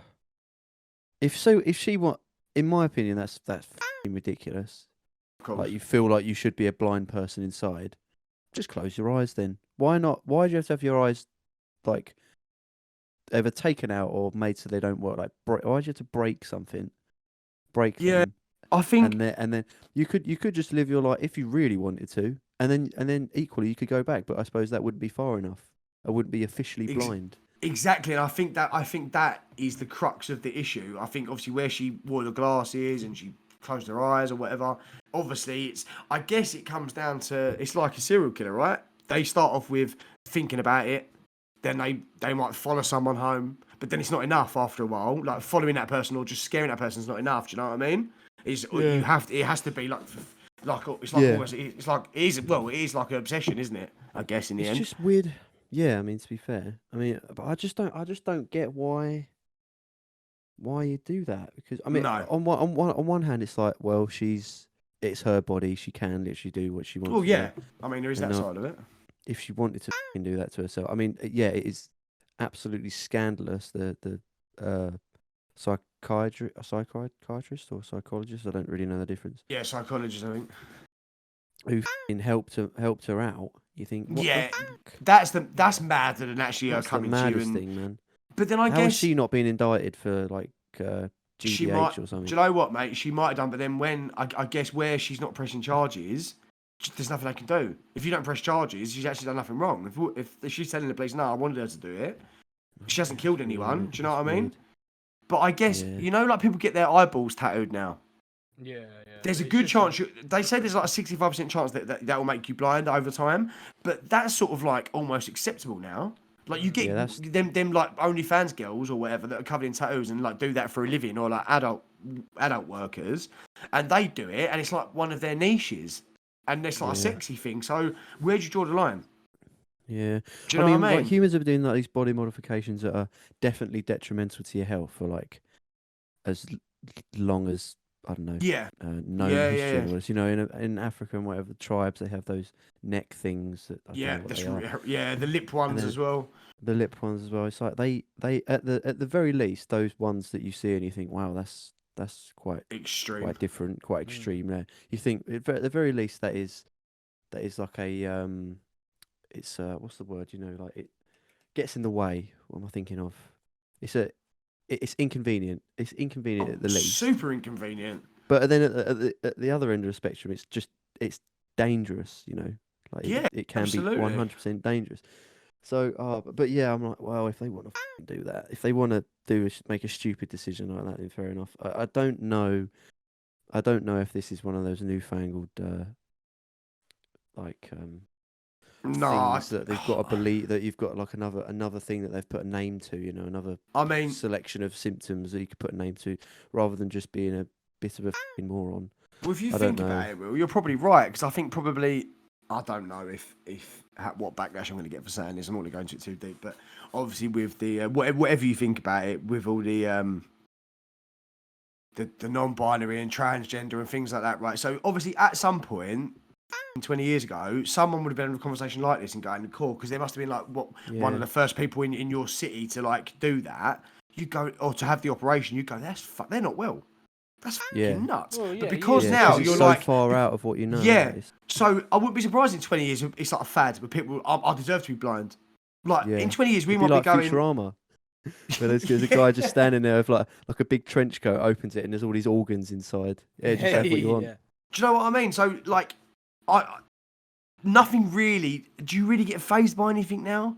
if she want, in my opinion, that's f***ing ridiculous. Of course. Like, you feel like you should be a blind person inside. Just close your eyes then. Why not? Why do you have to have your eyes like either taken out or made so they don't work? Like, why do you have to break something? Break Yeah, them, I think. and then you could just live your life if you really wanted to, and then equally you could go back. But I suppose that wouldn't be far enough. I wouldn't be officially blind. Exactly, and I think that is the crux of the issue. I think obviously where she wore the glasses and she closed her eyes or whatever. Obviously, I guess it comes down to it's like a serial killer, right? They start off with thinking about it, then they might follow someone home, but then it's not enough after a while. Like following that person or just scaring that person is not enough. Do you know what I mean? You have to. It has to be like it's like almost it's like it is like an obsession, isn't it? I guess in the end. It's just weird. Yeah, I mean, to be fair, I mean, but I just don't get why you do that, because I mean, No. on one hand, it's like, well, it's her body, she can literally do what she wants. Well, to yeah. do. I mean, there is And that not- side of it. If she wanted to f***ing do that to herself, I mean, yeah, it is absolutely scandalous. The psychiatrist or psychologist, I don't really know the difference, Yeah, psychologist, I think. who f***ing helped her out. You think, what Yeah, the fuck? That's madder than actually her That's the coming to you maddest and. thing, man. But then I How guess has she not been indicted for like she GBH might. or something? Do you know what, mate? She might have done, but then when I guess where she's not pressing charges, there's nothing they can do. If you don't press charges, she's actually done nothing wrong. If she's telling the police, no, I wanted her to do it, she hasn't killed anyone. Yeah, Do you know what I that's mean? weird. But I guess Yeah. like people get their eyeballs tattooed now. Yeah. There's a It's good just chance. They say there's like a 65% chance that will make you blind over time, but that's sort of like almost acceptable now. Like you get Yeah, that's- them like OnlyFans girls or whatever that are covered in tattoos and like do that for a living, or like adult workers, and they do it, and it's like one of their niches, and it's like a Yeah. sexy thing. So where do you draw the line? Yeah. Do you know what I mean? Like, humans have been doing like these body modifications that are definitely detrimental to your health for like as long as, I don't know, Yeah, known Yeah, history. yeah, yeah. Was. You know, in Africa and whatever tribes, they have those neck things that I don't know what that's they are. yeah. The lip ones then- as well. The lip ones as well. It's like they at the very least, those ones that you see and you think, wow, that's quite Extreme. different, quite extreme. There, you think at the very least that is like a it's what's the word? You know, like it gets in the way. What am I thinking of? It's inconvenient. It's inconvenient at the least. Super inconvenient. But then at the other end of the spectrum, it's dangerous. You know, like Yeah, it can absolutely. be 100% dangerous. So, but yeah, I'm like, well, if they want to do that, if they want to make a stupid decision like that, then fair enough. I don't know. I don't know if this is one of those newfangled No, things that they've got to believe, that you've got like another thing that they've put a name to, you know, another I mean, selection of symptoms that you could put a name to, rather than just being a bit of a f***ing moron. well, if you I don't think about know. it, Will, you're probably right, because I think probably I don't know what backlash I'm going to get for saying this. I'm not going to go into it too deep, but obviously with the whatever you think about it, with all the non-binary and transgender and things like that, right? So obviously at some point 20 years ago, someone would have been in a conversation like this and going to court, because there must have been like one of the first people in your city to like do that. You go, or to have the operation, you go, they're not well. That's fucking nuts. Well, but yeah, because yeah, now 'cause it's you're so like far out of what you know. yeah. it's- So I wouldn't be surprised in 20 years it's like a fad, but people, I deserve to be blind. Like Yeah. in 20 years, we It'd might be like be going. Futurama. Where there's a guy just standing there with like a big trench coat, opens it, and there's all these organs inside. Yeah, just have what you want. Yeah. Do you know what I mean? So like, nothing really. Do you really get phased by anything now?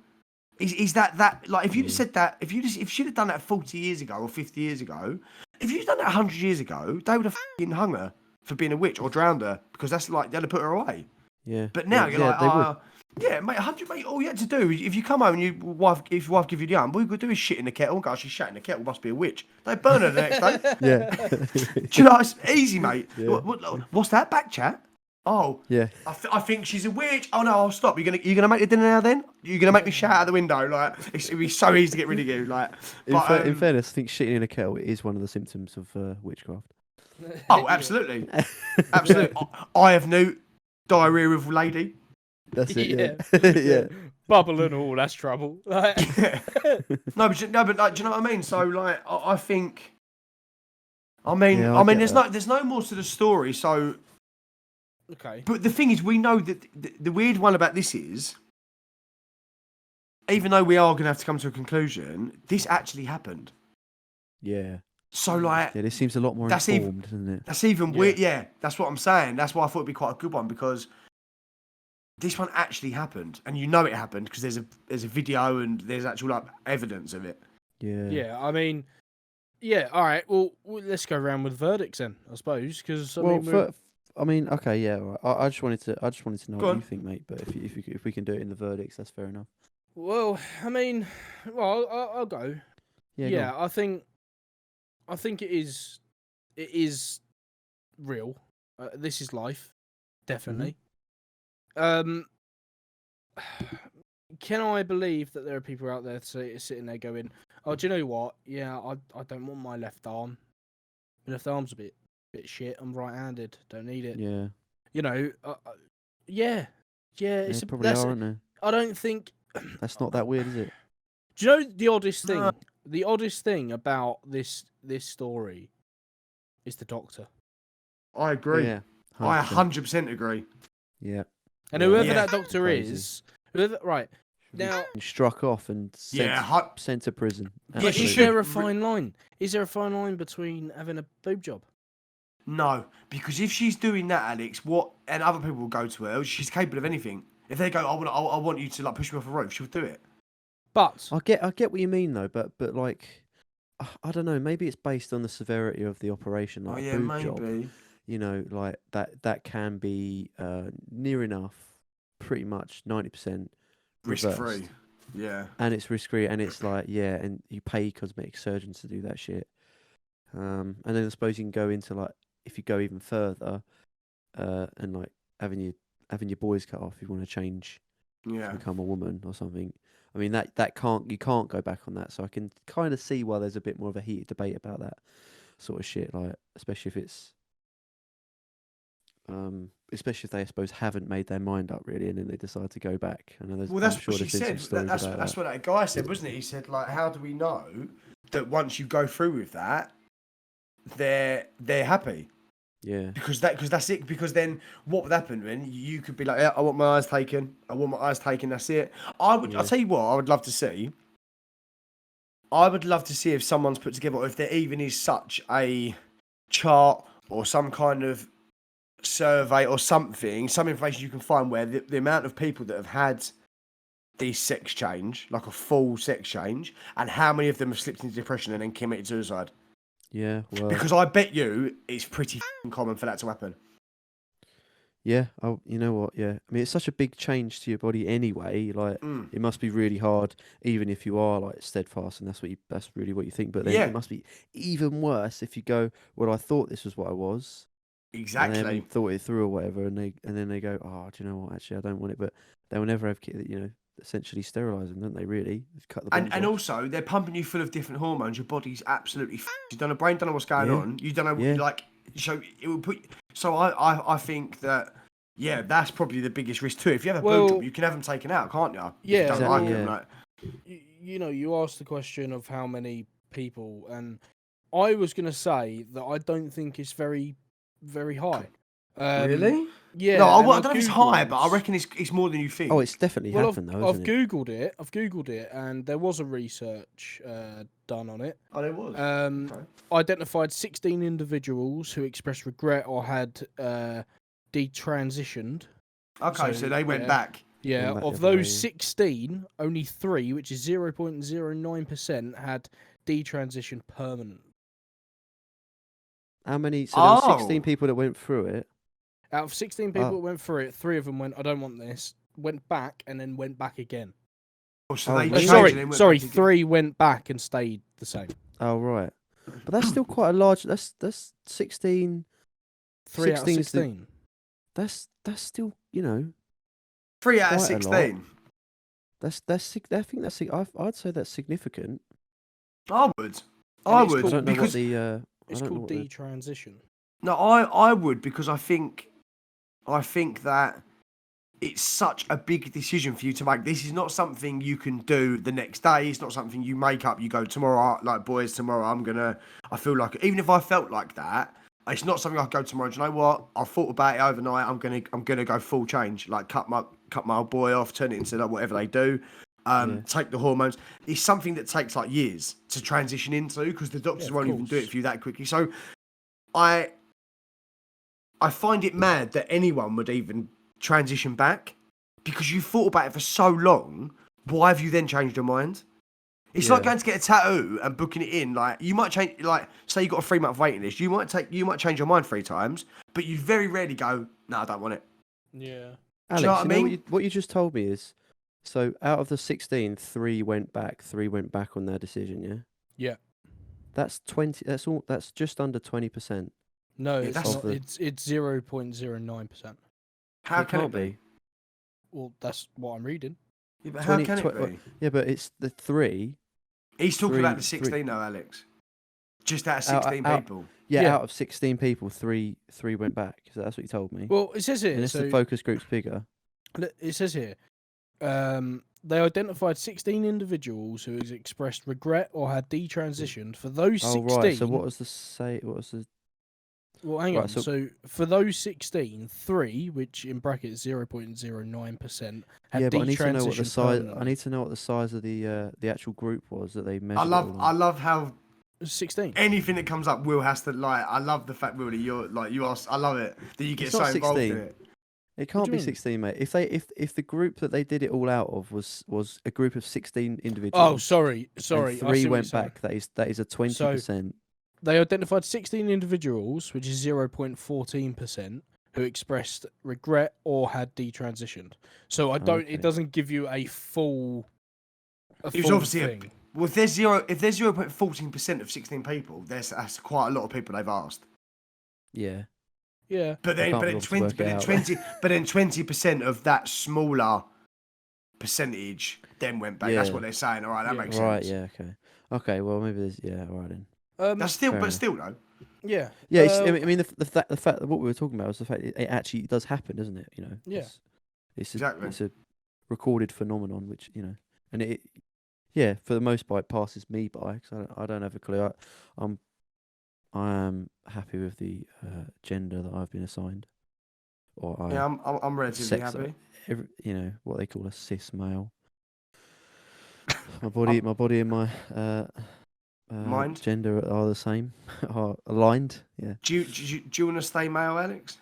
Is that like if you'd have said that, if she'd have done that 40 years ago or 50 years ago, if you'd done that 100 years ago, they would have fucking hung her for being a witch or drowned her, because that's like they'd have put her away. Yeah. But now yeah, you're yeah, they would. like, yeah, mate, 100, mate. All you had to do, if you come home and if your wife give you the arm, all you could do is shit in the kettle. Gosh, she's shat in the kettle. Must be a witch. They burn her the next day. Yeah. Do you know? It's easy, mate. Yeah. What's that? Back chat? Oh, Yeah. I think she's a witch. Oh no, I'll stop. You're gonna make the dinner now? Then you're gonna make me shout out the window? Like it'd be so easy to get rid of you. Like, In fairness, I think shitting in a kettle is one of the symptoms of witchcraft. Oh, Yeah. absolutely, absolutely. I have no diarrhea of lady. That's it. Yeah. Yeah. Yeah. Bubble and all, that's trouble. Like, No, but like, do you know what I mean? So like, I think. I mean, Yeah, I get there's no more to the story. So, okay. but the thing is, we know that the weird one about this is, even though we are going to have to come to a conclusion, this actually happened. Yeah. So like, Yeah. This seems a lot more That's even- informed, doesn't it? that's even Yeah. weird. Yeah, that's what I'm saying. That's why I thought it'd be quite a good one because this one actually happened, and you know it happened because there's a video and there's actual like evidence of it. Yeah. Yeah, I mean, yeah, all right. Well, let's go around with verdicts then, I suppose, because Well, okay, yeah. All right. I just wanted to know Go what on. you think, mate. But if we can do it in the verdicts, that's fair enough. well, I mean, well, I'll go. Yeah. Go Yeah, on. I think it is real. This is life, definitely. Can I believe that there are people out there sitting there going, "Oh, do you know what? Yeah, I don't want my left arm. My left arm's a bit shit. I'm right-handed. Don't need it. Yeah. You know, yeah, They probably are, aren't they? I don't think. That's not that weird, is it? Do you know the oddest thing? No. The oddest thing about this story is the doctor. I agree. Yeah. I 100%. 100% agree. Yeah. And Yeah, whoever Yeah. that doctor Crazy. is, right now, Struck off and sent to prison. Yeah, but Absolutely. is there a fine line? Is there a fine line between having a boob job? No, because if she's doing that, Alex, and other people will go to her, she's capable of anything. If they go, I want you to like push me off a roof, she'll do it. But I get what you mean though, but like, I don't know. Maybe it's based on the severity of the operation. Like a boob job, you know, like that can be near enough, pretty much 90% Risk free. Yeah. and it's risk free, and it's like and you pay cosmetic surgeons to do that shit. And then I suppose you can go into like if you go even further, and like having your boys cut off, if you want to change Yeah. to become a woman or something. I mean you can't go back on that. So I can kind of see why there's a bit more of a heated debate about that sort of shit. Like especially if it's especially if they I suppose haven't made their mind up really, and then they decide to go back. I know Well, that's I'm sure what she there's been said. some stories That's about that's that. what that guy said, wasn't it? He said like, how do we know that once you go through with that, they're happy? Yeah, Because that's it. Because then what would happen then? You could be like, yeah, I want my eyes taken. I want my eyes taken. That's it. I'll tell you what. I would love to see. I would love to see if someone's put together, or if there even is such a chart or some kind of survey or something, some information you can find where the amount of people that have had the sex change, like a full sex change, and how many of them have slipped into depression and then committed suicide. yeah. Well, Because I bet you it's pretty common for that to happen. yeah. You know what? Yeah. I mean, it's such a big change to your body anyway. Like, it must be really hard, even if you are like steadfast, and that's really what you think. But then Yeah. it must be even worse if you go, well, I thought this was what I was, and Exactly. then thought it through or whatever, and then they go, oh, do you know what? Actually, I don't want it. But they will never have kids, you know, essentially sterilise them, don't they? Really, just cut the And bones off. also, they're pumping you full of different hormones. Your body's absolutely you don't know brain, don't know what's going Yeah. on. You don't know Yeah. like so it will put. So I think that that's probably the biggest risk too. If you have a boob job, you can have them taken out, can't you? If Yeah, you don't exactly, like them, yeah. like, you know, you asked the question of how many people, and I was going to say that I don't think it's very, very high. really? Yeah. No, I and don't know if it's high, but I Googled- reckon it's more than you think. Oh, it's definitely Well, happened though, I've isn't it? googled it. I've googled it, and there was a research done on it. Oh, there was. Okay. Identified 16 individuals who expressed regret or had detransitioned. Okay, so they went back. Yeah, Went back of the other way, those yeah. 16, only 3, which is 0.09%, had detransitioned permanent. How many? So there were 16 Oh. people that went through it. Out of 16 people Oh. that went through it, 3 of them went, I don't want this, went back, and then went back again. Oh, so Oh, they really? changed and then went Sorry, back again. 3 went back and stayed the same. Oh right, but that's still quite a large. That's 16. 3 out of 16 is the- 16. That's still, you know, 3 out of quite a lot. 16. I think that's I'd say that's significant. I would. And I it's would called- I don't know because what the It's I don't know called what the- detransition. No, I would, because I think that it's such a big decision for you to make. This is not something you can do the next day. It's not something you make up. You go tomorrow, like, boys, tomorrow I feel like, even if I felt like that, it's not something I go tomorrow. Do you know what? I thought about it overnight. I'm gonna go full change. Like, cut my old boy off, turn it into like whatever they do. Take the hormones. It's something that takes like years to transition into, because the doctors won't even do it for you that quickly. So I find it mad that anyone would even transition back, because you thought about it for so long. Why have you then changed your mind? It's like going to get a tattoo and booking it in. Like, you might change, like, say you got a 3-month waiting list. You might change your mind 3 times, but you very rarely go, no, I don't want it. Yeah. Alex, you know what I mean? What you just told me is, so out of the 16, 3 went back. 3 went back on their decision. Yeah. Yeah. That's 20. That's all. That's just under 20%. No, Yeah, it's that's not. the- It's 0.09%. How It can it can't be? Well, that's what I'm reading. Yeah, but how 20 can it tw- be? Yeah, but it's the 3. He's talking about the three- 16 though, Alex. Just out of Out- 16 out- people. Yeah, Yeah. out of 16 people, 3 went back. So that's what you told me. Well, it says here. Unless So the focus group's bigger. it says here. They identified 16 individuals who has expressed regret or had detransitioned. For those 16, Oh right. So what was the say? What was the? well, hang right, on. so- So for those 16, 3, which in brackets 0.09%, had Yeah, but I need to know what the detransitioned size. I permanently. need to know what the size of the actual group was that they measured. I it love all on. how 16. anything that comes up, Will has to, like. I love the fact, Will, that you're like, you are. I love it that you get It's so not involved in 16. it. It can't do be you mean? 16, mate. If the group that they did it all out of was a group of 16 Oh, individuals. sorry. And I 3 see what you're went saying. back. That is a 20%. They identified 16 individuals, which is 0.14%, who expressed regret or had detransitioned. So Okay. it doesn't give you a full. It was full obviously thing. well, if there's 0.14% of 16 people, that's quite a lot of people they've asked. Yeah. Yeah. But I then, can't but be then bothered to 20, work but it then out. 20, but then 20% of that smaller percentage then went back. That's Yeah. what they're saying. All right, that Yeah. makes Right. sense. Yeah. Okay. Okay. Well, maybe there's. Yeah. All right then. That's still, Fair but enough. still though. Yeah. Yeah. I mean, the fact that what we were talking about was the fact that it actually does happen, doesn't it? You know. Yeah. Exactly. It's a recorded phenomenon, which and it. Yeah, for the most part, it passes me by because I don't have a clue. I am happy with the gender that I've been assigned, or Yeah, I'm relatively sex, happy. what they call a cis male. My body and my Mind? gender are the same, are aligned. Yeah. Do you want to stay male, Alex?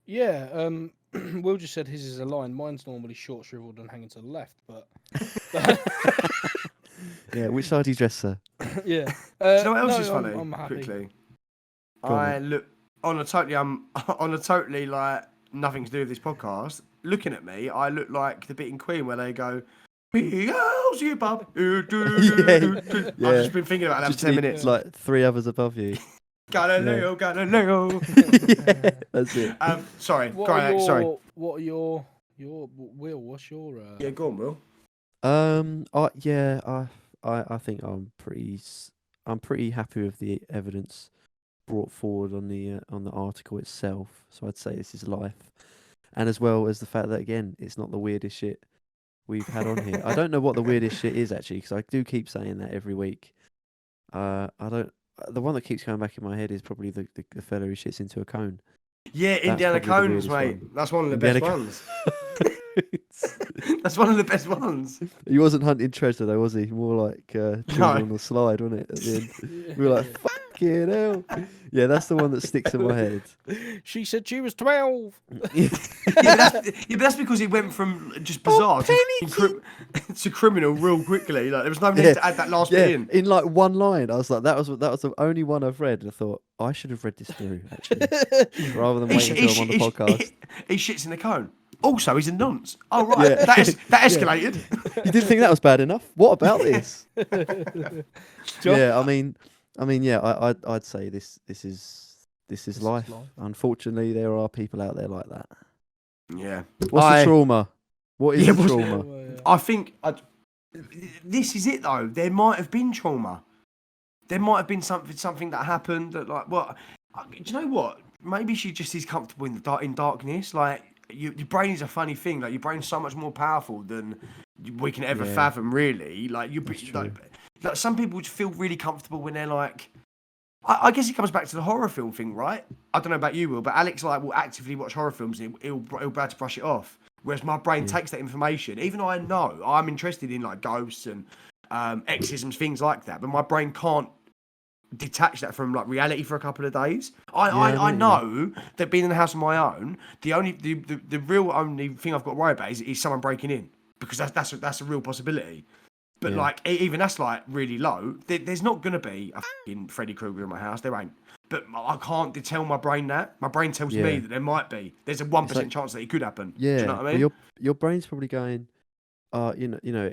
Yeah. Will just said his is aligned. Mine's normally short, shriveled, and hanging to the left. But Yeah. Which side do you dress, sir? yeah. Do you know what else no, is funny? I'm happy. Quickly, Go on, I look on a totally like nothing to do with this podcast. Looking at me, I look like the bit in Queen where they go, "Beelzebub." I've just been thinking about that for 10 minutes. It's like 3 others above you. Galileo, Galileo. Yeah, that's it. Sorry, What go on, are Alex, your sorry. What are your Will? What's your Yeah, go on, Will. I think I'm pretty happy with the evidence brought forward on the article itself. So I'd say this is life, and as well as the fact that again, it's not the weirdest shit we've had on here. I don't know what the weirdest shit is actually, because I do keep saying that every week. I don't. The one that keeps going back in my head is probably the fellow who shits into a cone. Yeah, That's Indiana probably the Cones, weirdest mate. one. That's one of the Indiana best ones. That's one of the best ones. He wasn't hunting treasure though, was he? More like children No. on the slide, wasn't it? At the end, we were like, "Fucking hell!" Yeah, that's the one that sticks in my head. She said she was 12. Yeah, but that's because he went from just bizarre to criminal real quickly. Like there was no need to add that last bit in. In like one line, I was like, "That was the only one I've read." And I thought I should have read this through actually, rather than waiting until I'm on the podcast. He shits in the cone. Also, he's a nonce. Oh right, that escalated. You didn't think that was bad enough? What about this? Yeah, I mean, yeah, I'd say this is life. Unfortunately, there are people out there like that. Yeah. What's the trauma? What is the trauma? I think this is it though. There might have been trauma. There might have been something that happened that like what Do you know what? Maybe she just is comfortable in the darkness. Like your brain is a funny thing. Like your brain's so much more powerful than we can ever Yeah. fathom. Really, like That's true. like some people just feel really comfortable when they're like. I guess it comes back to the horror film thing, right? I don't know about you, Will, but Alex like will actively watch horror films and he'll be able to brush it off. Whereas my brain takes that information, even though I know I'm interested in like ghosts and exorcisms, things like that, but my brain can't detach that from like reality for a couple of days. I know that being in the house on my own, the real only thing I've got to worry about is someone breaking in, because that's a real possibility. But like even that's like really low. There's not gonna be a fucking Freddy Krueger in my house. There ain't. But I can't tell my brain that. My brain tells me that there might be. There's a 1% chance that it could happen. Yeah. Do you know what I mean? Your brain's probably going, you know,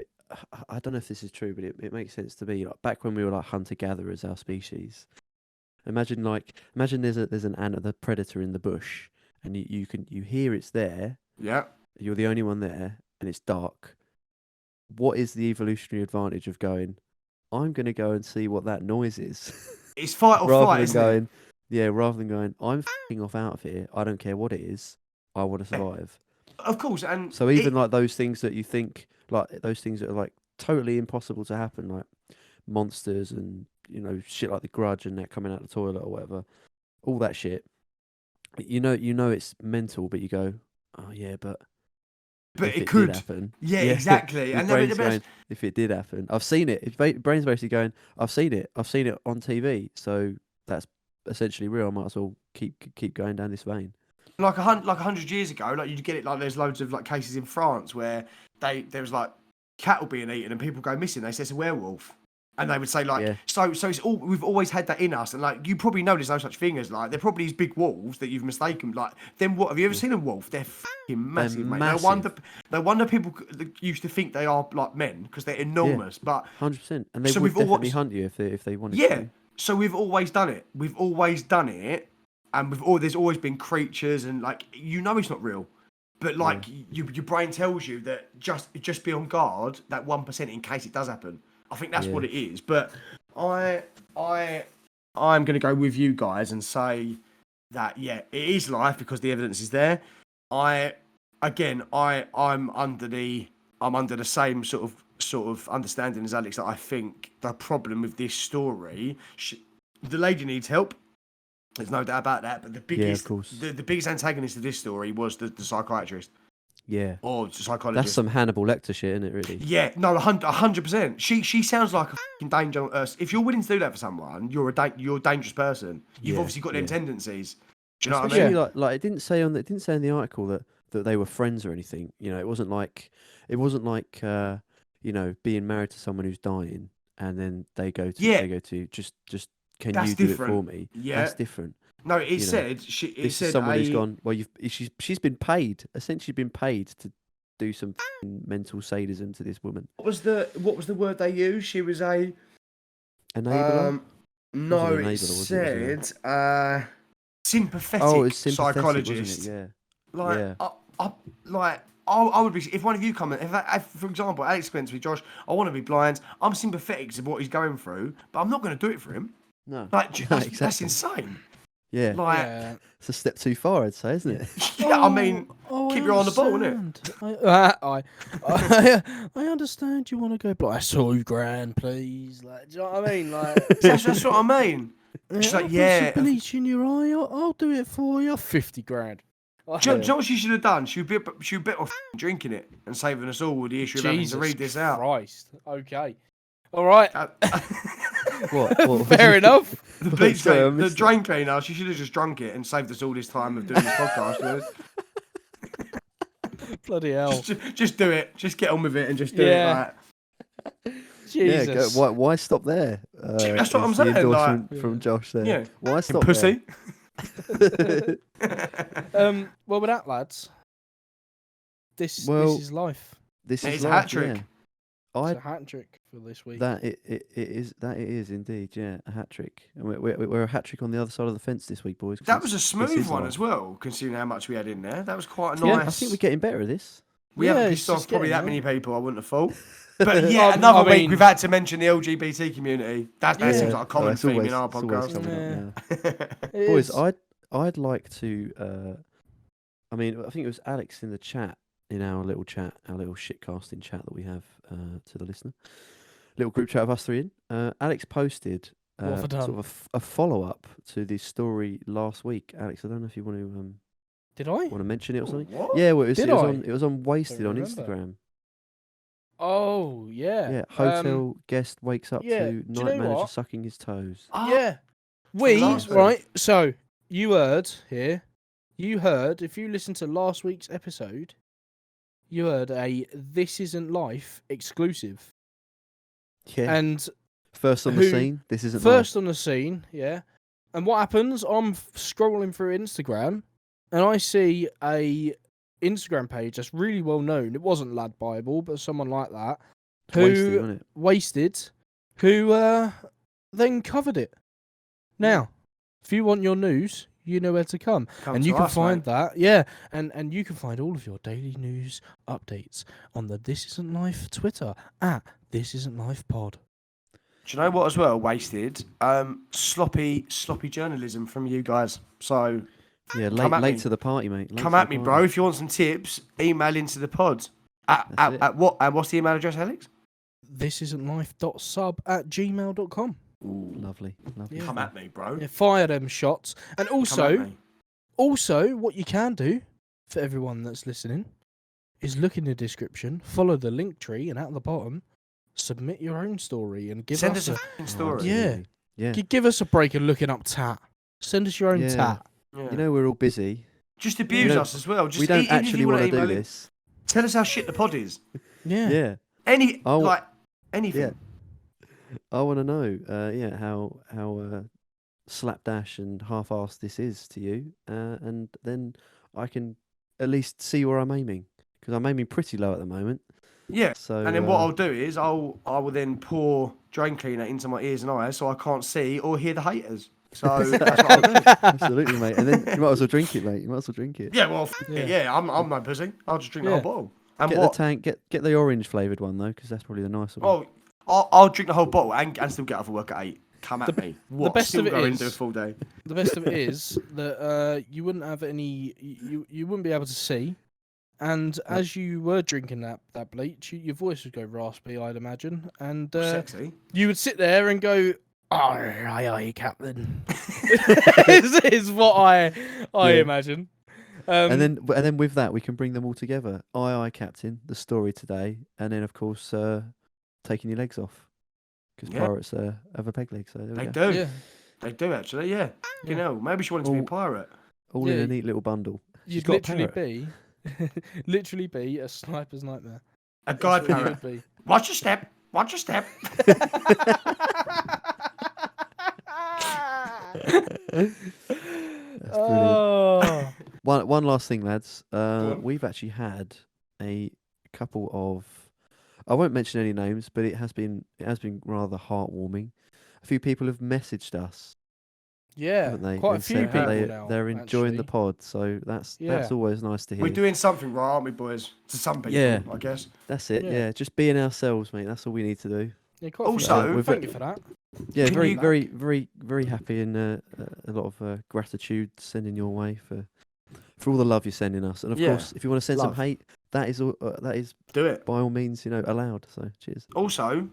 I don't know if this is true, but it makes sense to me. Like back when we were like hunter gatherers, our species. Imagine there's an ant or the predator in the bush, and you hear it's there. Yeah. You're the only one there, and it's dark. What is the evolutionary advantage of going, I'm going to go and see what that noise is? It's fight or flight, isn't it? Yeah, rather than going, I'm f***ing off out of here. I don't care what it is. I want to survive. Of course, and so even like those things that you think, like those things that are like totally impossible to happen, like monsters and shit like the Grudge and that coming out the toilet or whatever, all that shit. You know it's mental, but you go, oh yeah, but if it could did happen. Yeah, exactly. And then going, if it did happen, I've seen it. Brain's basically going, I've seen it on TV, so that's essentially real. I might as well keep going down this vein. Like 100 years ago, like you'd get it. Like there's loads of like cases in France where there was like cattle being eaten and people go missing. They say it's a werewolf, and they would say like, so it's all, we've always had that in us. And like you probably know there's no such thing as like they're probably these big wolves that you've mistaken. Like then what? Have you ever seen a wolf? They're fucking massive, mate. Massive. No wonder people used to think they are like men because they're enormous. But 100%, and they would definitely hunt you if they wanted to. Yeah. So we've always done it. And there's always been creatures and like it's not real, but like your brain tells you that just be on guard that 1% in case it does happen. I think that's what it is. But I'm gonna go with you guys and say that it is life because the evidence is there. I'm under the same sort of understanding as Alex that I think the problem with this story, the lady needs help. There's no doubt about that. But the biggest, the biggest antagonist of this story was the psychiatrist. Yeah. Or psychologist. That's some Hannibal Lecter shit, isn't it? Really. Yeah. No, 100%. She sounds like a fucking danger. If you're willing to do that for someone, you're a dangerous person. You've obviously got them tendencies. Do you know what I mean? Like it didn't say in the article that they were friends or anything. It wasn't like being married to someone who's dying and then they go to just can you do it for me? Yeah, that's different. No, it said this is someone who's gone. Well, she's been paid, essentially been paid to do some mental sadism to this woman. What was the word they used? She was a enabler. No, it said sympathetic psychologist. Wasn't it? Yeah. I would be if one of you come in. If for example, Alex Spence with Josh, I want to be blind. I'm sympathetic to what he's going through, but I'm not going to do it for him. No, exactly. That's insane. Yeah, it's a step too far, I'd say, isn't it? Yeah, I mean, keep your eye on the ball, innit? I understand you want to go blind. $2,000, please. Like, do you know what I mean? Like, that's what I mean. She's like, put some bleach in your eye. I'll do it for you. $50,000. Do you know what she should have done? She would be better off drinking it and saving us all with the issue of having to read this out. Christ. Okay. All right. What? Fair enough. The bleach the drain cleaner, she should have just drunk it and saved us all this time of doing this podcast. Bloody hell. Just do it. Just get on with it and just do it. Like... Jesus. Yeah, why stop there? That's what I'm saying. Endorsement from Josh there. Yeah. Why stop pussy? There? Well, with that, lads, this is life. This is a hat trick. It's a hat trick for this week. It is indeed, yeah, a hat trick. And we're a hat trick on the other side of the fence this week, boys. That was a smooth one as well, considering how much we had in there. That was quite nice. Yeah, I think we're getting better at this. We Yeah, haven't it's pissed off just probably that getting many people, I wouldn't have thought. But yeah, I another week mean- we've had to mention the LGBT community. That Yeah. seems like a common it's theme always, in our it's always podcast. coming up Yeah. now. It Boys, is. I'd like to. I mean, I think it was Alex in the chat, in our little chat, our little shitcasting chat that we have to the listener. Little group chat of us three in. Alex posted What have I done? sort of a follow up to the story last week. Alex, I don't know if you want to Did I? want to mention it or something. What? Yeah, well, it was, Did it was I? on it was on Wasted on remember. Instagram. Oh yeah. Yeah, hotel guest wakes up yeah, to do you night know manager what? sucking his toes. Yeah. We last week. right. So you heard here. You heard if you listened to last week's episode, you heard a "This Isn't Life" exclusive. Yeah, And first on the who- scene. This isn't first on the scene, yeah. And what happens? I'm scrolling through Instagram, and I see a Instagram page that's really well known. It wasn't Lad Bible, but someone like that, life. Wasted, who wasn't it? wasted, who then covered it. Now, if you want your news, you know where to come. Come And to you can us, find mate. that, yeah, and you can find all of your daily news updates on the This Isn't Life Twitter at This Isn't Life Pod. Do you know what as well? Wasted. Sloppy journalism from you guys. So Yeah, Come at late me. to the party, mate. Late come to at the me, party. bro. If you want some tips, email into the pod. At it. what? And what's the email address, Alex? thisisn'tlife.sub@gmail.com. Lovely, lovely. Yeah. Come at me, bro. Yeah, fire them shots. And Come at also, me. what you can do for everyone that's listening is look in the description, follow the link tree, and at the bottom, submit your own story and give Send us us a a f***ing story. Yeah. Absolutely. Yeah. give us a break of looking up tat. Send us your own Yeah. tat. Yeah. You know we're all busy. just abuse don't- us as well. Just we don't even if actually you want wanna to do email in, this. Tell us how shit the pod is. Yeah. Yeah. Any Oh, like anything. yeah. I want to know, how slapdash and half-assed this is to you, and then I can at least see where I'm aiming, because I'm aiming pretty low at the moment. Yeah. So And then what I'll do is I will then pour drain cleaner into my ears and eyes so I can't see or hear the haters. So that's what I'll do. absolutely, mate. And then you might as well drink it, mate. You might as well drink it. Yeah, well, Yeah. yeah, I'm no pussy. I'll just drink the Yeah. whole bottle. And Get what? the tank. Get the orange flavoured one though, because that's probably the nicer one. Oh, I'll drink the whole bottle and still get off of work at 8. Come at me. What? best still of it go is- into a full day. The best of it is that you wouldn't have any, you wouldn't be able to see, and as you were drinking that bleach, your voice would go raspy, I'd imagine, and Sexy. you would sit there and go, "Aye, Captain." is what I Yeah. imagine. and then with that, we can bring them all together. Aye, Captain. The story today, and then of course taking your legs off, because Yeah. pirates have a peg leg. So there we They go. do. yeah, They do actually. Yeah. You know, maybe she wanted to be a Oh. pirate. All in Yeah. a neat little bundle. She's you'd got a literally parrot. be a sniper's nightmare. A guy That's what you parrot. would be. Watch your step. Watch your step. That's brilliant. Oh, One last thing, lads. on. We've actually had a couple of. I won't mention any names, but it has been rather heartwarming. A few people have messaged us, yeah, haven't they? quite a and few said people that now. they're enjoying the actually. pod, so that's Yeah. always nice to hear. We're doing something right, aren't we, boys? To some people, Yeah. I guess. That's it. Yeah. Yeah, just being ourselves, mate. That's all we need to do. Yeah, quite a few Also- people. We've- Thank you for that. Yeah, Can very, you- very, very, very happy, and a lot of gratitude sending your way for all the love you're sending us. And of Yeah. course, if you want to send some Love. hate, that is that is Do it. by all means, allowed. So cheers. Also,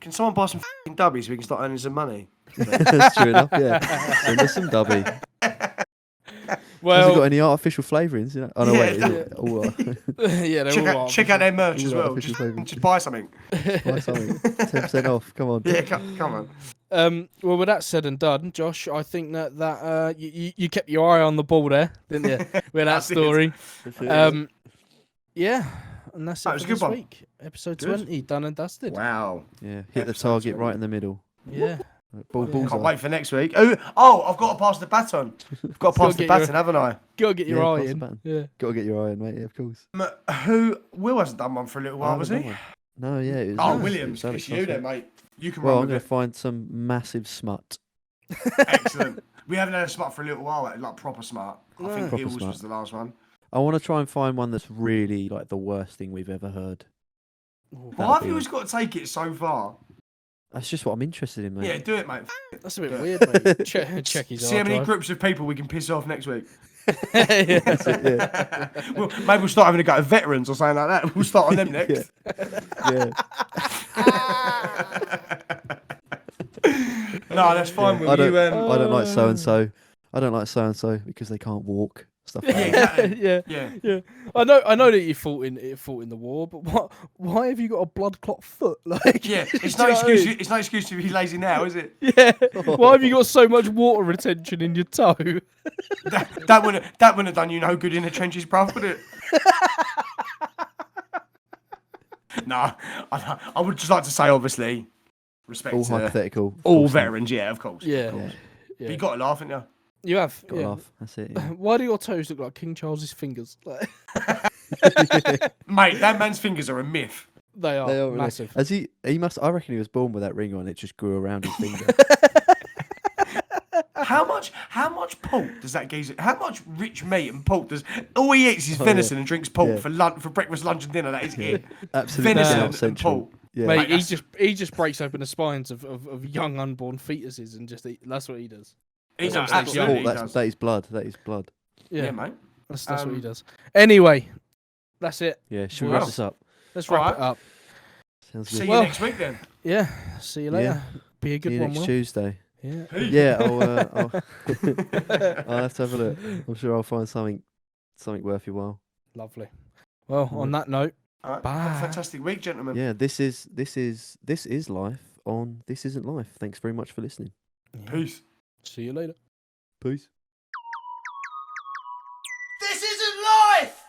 can someone buy some f***ing dubbies so we can start earning some money? That's true enough. Yeah, send us some dubby. Has Well, it got any artificial flavourings? Oh no, Yeah, wait, is it it? Oh, yeah, they're all Check out their merch All as well. artificial flavours. Just buy something. buy something. 10% off. Come on. Yeah, come on. Well, with that said and done, Josh, I think that you kept your eye on the ball there, didn't you? With that I did. story. Yeah, and that's That it was for a good this one. week. Episode Good. 20, done and dusted. Wow. Yeah, hit the Episode target 20. right in the middle. Yeah. Balls Can't on. wait for next week. Oh, I've got to pass the baton. I've got to pass the get your- baton, haven't I? Gotta get your Yeah, eye pass the in. button. Yeah. Got to get your eye in, mate. Yeah, of course. Will hasn't done one for a little I while, haven't was done he? one. No, yeah. It was, Oh, it Williams, was Alex it's you last then, week. mate. You can Well, run I'm with going it. to find some massive smut. Excellent. We haven't had a smart for a little while, like proper smart. I No. think Proper Hills smart. was the last one. I want to try and find one that's really like the worst thing we've ever heard. Why have you always got to take it so far? That's just what I'm interested in, mate. Yeah, do it, mate. That's a bit weird, mate. Check his See how hard many drive. groups of people we can piss off next week. Yeah. That's it, yeah. Well, maybe we'll start having a go at veterans or something like that. We'll start on them next. Yeah. No, that's fine. I don't, Will I don't like so and so. I don't like so and so because they can't walk. Stuff like Yeah, that. exactly. yeah, Yeah. I know that you fought in the war, but why have you got a blood clot foot? Like, Yeah, it's do no you know what I excuse. mean? It's no excuse to be lazy now, is it? Yeah. Why have you got so much water retention in your toe? That wouldn't have done you no good in the trenches, bruv, would it? No, I would just like to say, obviously, respect All to hypothetical. of all course not. veterans. Yeah, of course. Yeah. Of course. Yeah. But you got to laugh, haven't You have. Got to Yeah. laugh. That's it. Yeah. Why do your toes look like King Charles's fingers? Like, you? Mate, that man's fingers are a myth. they are They are really- massive. As he must. I reckon he was born with that ring on. It just grew around his finger. How much pork does that geezer? How much rich meat and pork does? All he eats is Oh, venison yeah. and drinks pork Yeah. for lunch, for breakfast, lunch, and dinner. That is it. Absolutely Venison South and Central. pork. Yeah. Mate, Mate, he just breaks open the spines of young unborn fetuses and just that's what he does. He That's does, what absolutely. Pork, he that's, does. that is blood. That is blood. Yeah, Yeah, mate. that's what he Um, does. Anyway, that's it. Yeah. Should we Well. wrap this up? Let's wrap it Alright. up. Sounds See good. you Well- next week then. Yeah. See you later. Be a See good you one, next Will. Tuesday. Yeah. Yeah. I'll have to have a look. I'm sure I'll find something worth your while. Lovely. Well, on that note, All right. Bye. Have a fantastic week, gentlemen. Yeah. This is life on This Isn't Life. Thanks very much for listening. yeah. Peace. See you later. Peace. This isn't life.